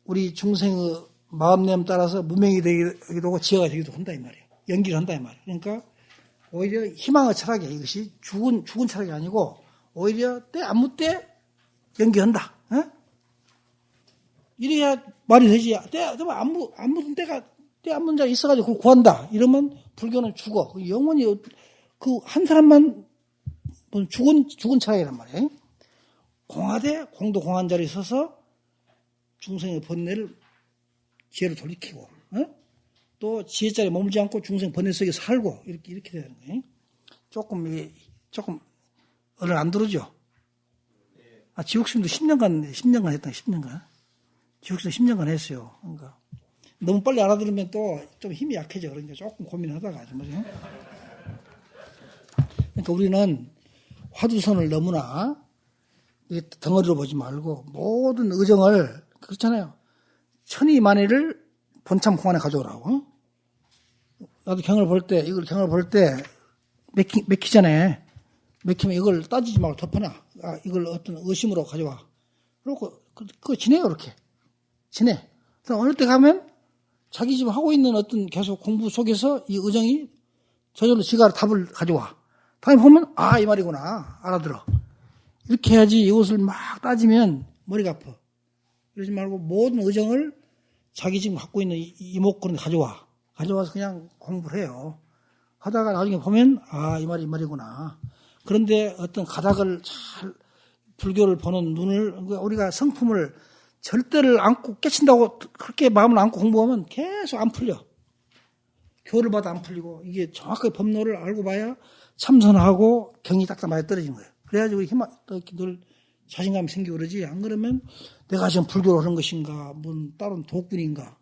우리 중생의 마음냄 따라서 무명이 되기도 하고 지혜가 되기도 한다, 이 말이에요. 연기를 한다, 이 말이에요. 그러니까 오히려 희망의 철학이야. 이것이 죽은 철학이 아니고, 오히려 아무 때 연기한다. 이래야 말이 되지. 안 묻은 때 안 묻은 자 있어가지고 그걸 구한다. 이러면 불교는 죽어. 영원히 한 사람만 죽은 철학이란 말이에요. 공하되 공도 공한 자리에 서서 중생의 번뇌를 지혜로 돌이키고, 또 지혜 자리에 머물지 않고 중생 번뇌 속에 살고, 이렇게 되는 거예요. 조금, 얼른 안 들어오죠? 지옥심도 10년간 했다, 10년간. 지옥심 10년간 했어요. 그러니까. 너무 빨리 알아들으면 또 좀 힘이 약해져. 그러니까 조금 고민하다가, 말이에요. 그러니까 우리는 화두선을 너무나 덩어리로 보지 말고 모든 의정을, 그렇잖아요. 천이만의를 본참 공안에 가져오라고. 나도 경을 볼 때, 맥히잖아요. 맥히면 이걸 따지지 말고 덮어놔. 이걸 어떤 의심으로 가져와. 그러고, 그거 지내요, 이렇게. 지내. 어느 때 가면 자기 지금 하고 있는 어떤 계속 공부 속에서 이 의정이 저절로 지가 답을 가져와. 다음에 보면, 이 말이구나. 알아들어. 이렇게 해야지 이것을 막 따지면 머리가 아파. 그러지 말고 모든 의정을 자기 지금 갖고 있는 이목구를 가져와. 가져와서 그냥 공부를 해요. 하다가 나중에 보면, 이 말이구나. 그런데 어떤 가닥을 잘, 불교를 보는 눈을, 우리가 성품을 절대를 안고 깨친다고 그렇게 마음을 안고 공부하면 계속 안 풀려. 교를 봐도 안 풀리고, 이게 정확하게 법로를 알고 봐야 참선하고 경이 딱딱 맞아 떨어지는 거예요. 그래야지 우리 늘 자신감이 생기고 그러지. 안 그러면 내가 지금 불교를 하는 것인가, 뭔 다른 도꾼인가,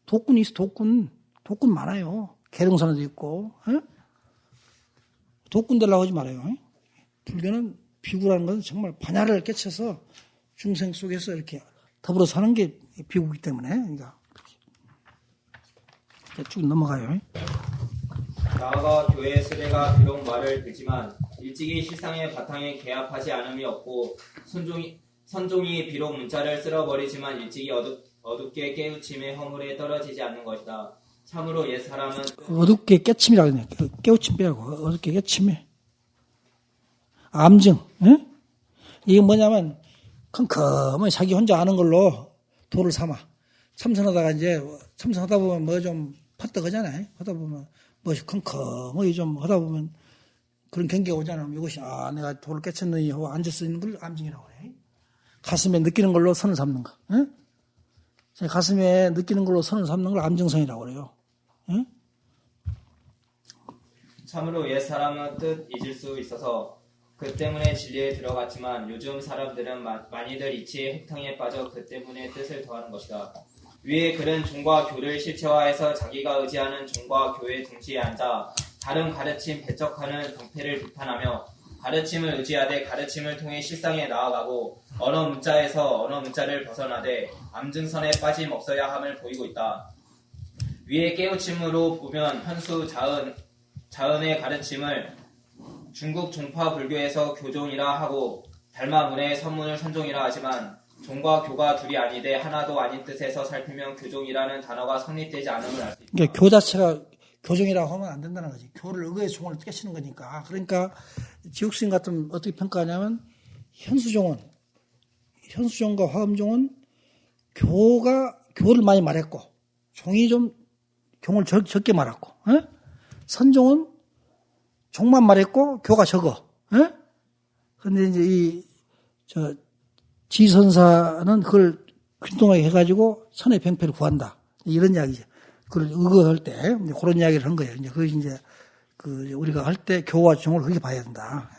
도꾼이 있어, 도꾼 많아요. 계룡산에도 있고, 도꾼 되려고 하지 말아요. 불교는 비구라는 것은 정말 반야를 깨쳐서 중생 속에서 이렇게 더불어 사는 게 비구이기 때문에, 그러니까 이렇게 쭉 넘어가요. 나아가 교회의 수레가 비록 말을 듣지만 일찍이 실상의 바탕에 개합하지 않음이 없고 선종이 비록 문자를 쓸어버리지만 일찍이 어둡게 깨우침의 허물에 떨어지지 않는 것이다. 참으로 옛 사람은 어둡게 깨침이라고 하네요. 깨우침 빼고 어둡게 깨침에 암증. 이게 뭐냐면 컴컴하게 자기 혼자 아는 걸로 도를 삼아. 참선하다 보면 뭐 좀 퍼떡하잖아요. 하다 보면 뭐 컴컴하게 좀 하다 보면 그런 경계가 오잖아요. 이것이 내가 도를 깨쳤느니 하고 앉아서 있는 걸 암증이라고 해요. 가슴에 느끼는 걸로 선을 삼는 거. 가슴에 느끼는 걸로 선을 삼는 걸 암증선이라고 그래요. 참으로 옛 사람은 뜻 잊을 수 있어서 그 때문에 진리에 들어갔지만 요즘 사람들은 많이들 이치의 획탕에 빠져 그 때문에 뜻을 더하는 것이다. 위에 글은 종과 교를 실체화해서 자기가 의지하는 종과 교의 둥지에 앉아 다른 가르침 배척하는 방패를 비판하며 가르침을 의지하되 가르침을 통해 실상에 나아가고 언어 문자에서 언어 문자를 벗어나되 암증선에 빠짐없어야 함을 보이고 있다. 위에 깨우침으로 보면 현수 자은의 가르침을 중국 종파 불교에서 교종이라 하고 달마문의 선문을 선종이라 하지만 종과 교가 둘이 아니되 하나도 아닌 뜻에서 살피면 교종이라는 단어가 성립되지 않음을 알 수 있다. 그러니까 교 자체가 교종이라고 하면 안 된다는 거지. 교를 의의 종을 깨치는 거니까. 그러니까 지옥스님 같은 어떻게 평가하냐면 현수종과 화엄종은 교를 많이 말했고 종이 좀 종을 적게 말했고, 선종은 종만 말했고 교가 적어. 그런데 이제 지선사는 그걸 균등하게 해가지고 선의 병폐를 구한다. 이런 이야기죠. 그걸 의거할 때 그런 이야기를 한 거예요. 이제 그게 이제 우리가 할 때 교와 종을 그렇게 봐야 된다.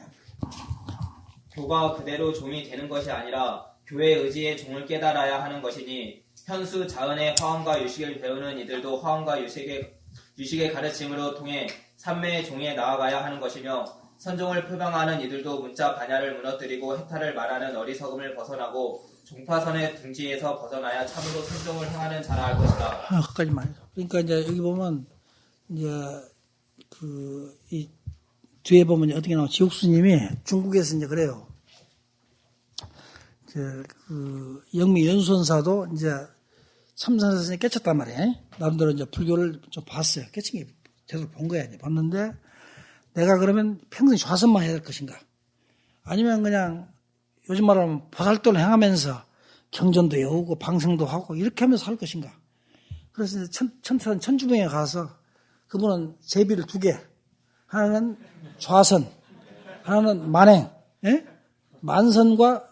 교가 그대로 종이 되는 것이 아니라 교의 의지의 종을 깨달아야 하는 것이니 현수 자은의 화엄과 유식을 배우는 이들도 화엄과 유식의 가르침으로 통해 삼매의 종에 나아가야 하는 것이며 선종을 표방하는 이들도 문자 반야를 무너뜨리고 해탈을 말하는 어리석음을 벗어나고 종파선의 둥지에서 벗어나야 참으로 선종을 행하는 자라 할 것이다. 거기까지 말이죠. 그러니까 이제 여기 보면 이제 이 뒤에 보면 어떻게 나와? 지옥수님이 중국에서 이제 그래요. 영미 연수선사도 이제 참선에서 깨쳤단 말이에요. 나름대로 이제 불교를 좀 봤어요. 깨친 게 제대로 본 거야. 이제 봤는데 내가 그러면 평생 좌선만 해야 될 것인가? 아니면 그냥 요즘 말하면 보살도를 행하면서 경전도 외우고 방생도 하고 이렇게 하면서 살 것인가? 그래서 천주봉에 가서 그분은 제비를 2개. 하나는 좌선, 하나는 만행. 만선과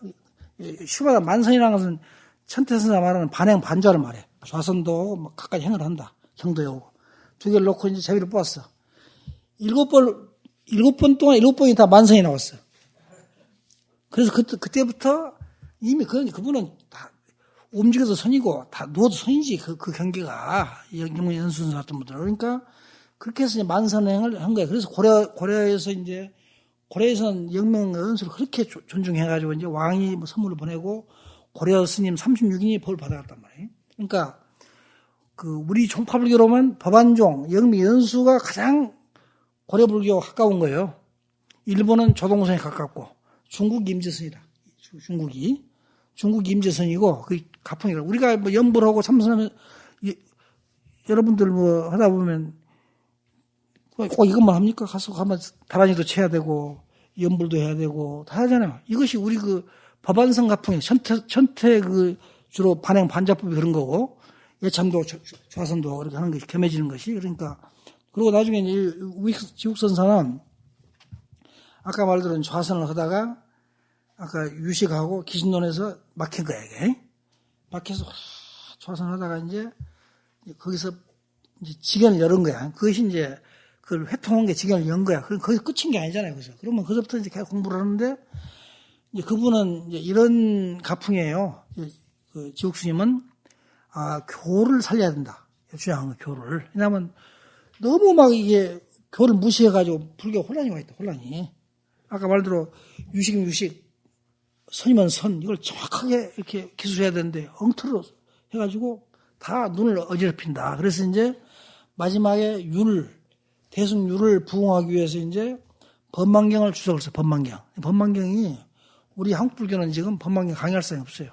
슈바다 만선이라는 것은 천태선사 말하는 반행 반좌를 말해. 좌선도 뭐 각각 행을 한다. 경도에 오고. 두 개를 놓고 이제 제비를 뽑았어. 7번 동안 7번이 다 만성이 나왔어. 그래서 그때부터 이미 그분은 다 움직여도 선이고 다 누워도 선이지. 그 경계가. 영문 연수선사 같은 분들. 그러니까 그렇게 해서 이제 만선행을 한 거예요. 그래서 고려에서는 영명 연수를 그렇게 존중해가지고 이제 왕이 뭐 선물을 보내고 고려 스님 36인이 법을 받아갔단 말이에요. 그러니까 우리 종파불교로만 법안종, 영미 연수가 가장 고려불교와 가까운 거예요. 일본은 조동선에 가깝고 중국 임재선이다. 중국 임재선이고 그 가풍이라. 우리가 뭐 연불하고 참선하면 여러분들 뭐 하다 보면 꼭 이것만 합니까? 가서 가면 다란이도 쳐야 되고 연불도 해야 되고 다 하잖아요. 이것이 우리 법안성 가풍이 천태 주로 반행 반자법이 그런 거고 예참도 좌선도 그렇게 하는 것이 겸해지는 것이. 그러니까 그리고 나중에 이제 지국선사는 아까 말들은 좌선을 하다가 아까 유식하고 기신론에서 막힌 거야 이게. 막혀서 좌선하다가 이제 거기서 이제 직연을 열은 거야. 그것이 이제 그걸 회통한 게 직연을 연 거야. 그럼 거기서 끝인 게 아니잖아요. 그래서 그러면 그때부터 이제 계속 공부를 하는데 이제 그분은 이제 이런 가풍이에요. 그 지옥스님은 교를 살려야 된다. 주장한 거 교를. 왜냐하면 너무 막 이게 교를 무시해가지고 불교 혼란이 와 있다. 혼란이. 아까 말대로 유식이면 유식, 선이면 선 이걸 정확하게 이렇게 기술해야 되는데 엉터리로 해가지고 다 눈을 어지럽힌다. 그래서 이제 마지막에 대승율을 부응하기 위해서 이제 법만경을 주석을 써요. 법만경. 법만경이 우리 한국불교는 지금 법만경 강의할 사람이 없어요.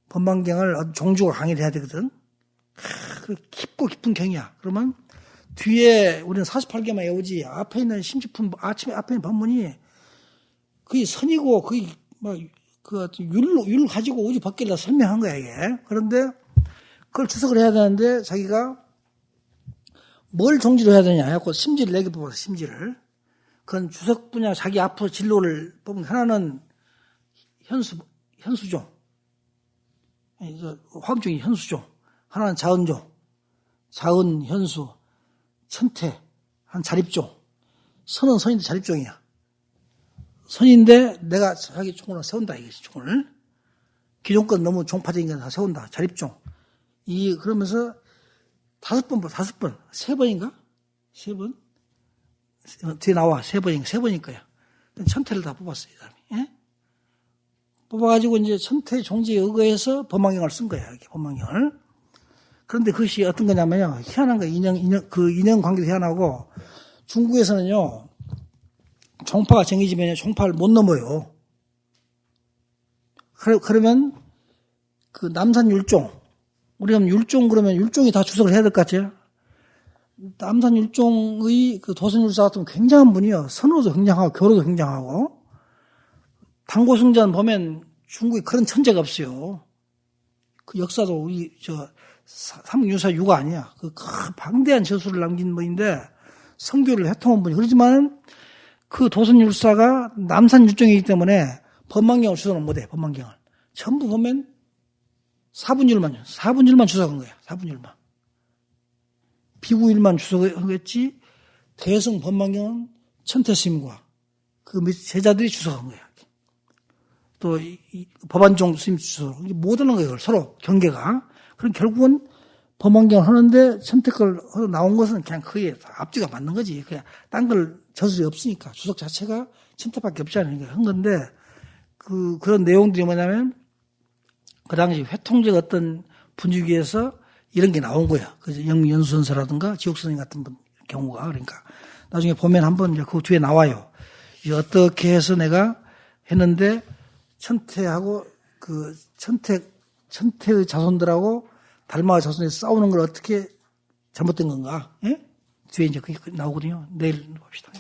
법만경을 종주가 강의를 해야 되거든. 깊고 깊은 경이야. 그러면 뒤에 우리는 48개만 외우지 앞에 있는 심지품 앞에 있는 법문이 그게 선이고 그게 율 가지고 우주 법계를 설명한 거야 이게. 그런데 그걸 주석을 해야 되는데 자기가 뭘 종지로 해야 되냐 해갖고 심지를 4개 뽑았어. 심지를. 그건 주석 분야 자기 앞으로 진로를 뽑은 하나는 현수종. 화엄종이 현수종. 하나는 자은종. 자은, 현수, 천태, 한 자립종. 선은 선인데 자립종이야. 선인데 내가 자기 종을 세운다 이게 종을. 기존 건 너무 종파적인 건 다 세운다. 자립종. 그러면서 5번, 3번인가? 3번? 뒤에 나와. 3번일 거야. 천태를 다 뽑았어요, 이 사람이. 예? 뽑아가지고 이제 천태 종지에 의거해서 법망경을 쓴 거야, 이렇게 법망경을. 그런데 그것이 어떤 거냐면요. 희한한 거, 인연 관계도 희한하고, 중국에서는요, 종파가 정해지면 종파를 못 넘어요. 그러면 남산 율종, 우리가 율종 그러면 율종이 다 주석을 해야 될 것 같아요. 남산 율종의 도선율사 같은 굉장한 분이요. 선호도 굉장하고 교로도 굉장하고. 당고승전 보면 중국에 그런 천재가 없어요. 그 역사도 우리 삼육유사 유가 아니야. 방대한 저수를 남긴 분인데 성교를 해통한 분이. 그렇지만 그 도선율사가 남산 율종이기 때문에 법망경을 주석을 못해. 법망경을. 전부 보면 4분율만 주석한 거야. 4분율만. 비구율만 주석하겠지. 대성 법망경은 천태스님과 그 제자들이 주석한 거야. 또 법안종 스님 주석. 못 하는 거예요. 서로 경계가. 그럼 결국은 법망경을 하는데 천태걸 나온 것은 그냥 그게 앞뒤가 맞는 거지. 그냥 딴 걸 저술이 없으니까. 주석 자체가 천태밖에 없지 않으니까 한 건데 그런 내용들이 뭐냐면 그 당시 회통적 어떤 분위기에서 이런 게 나온 거야. 그래서 영미연수선사라든가 지옥선생 같은 경우가. 그러니까 나중에 보면 한번 이제 그 뒤에 나와요. 어떻게 해서 내가 했는데 천태하고 천태의 자손들하고 달마와 자손이 싸우는 걸 어떻게 잘못된 건가? 예? 뒤에 이제 그게 나오거든요. 내일 봅시다.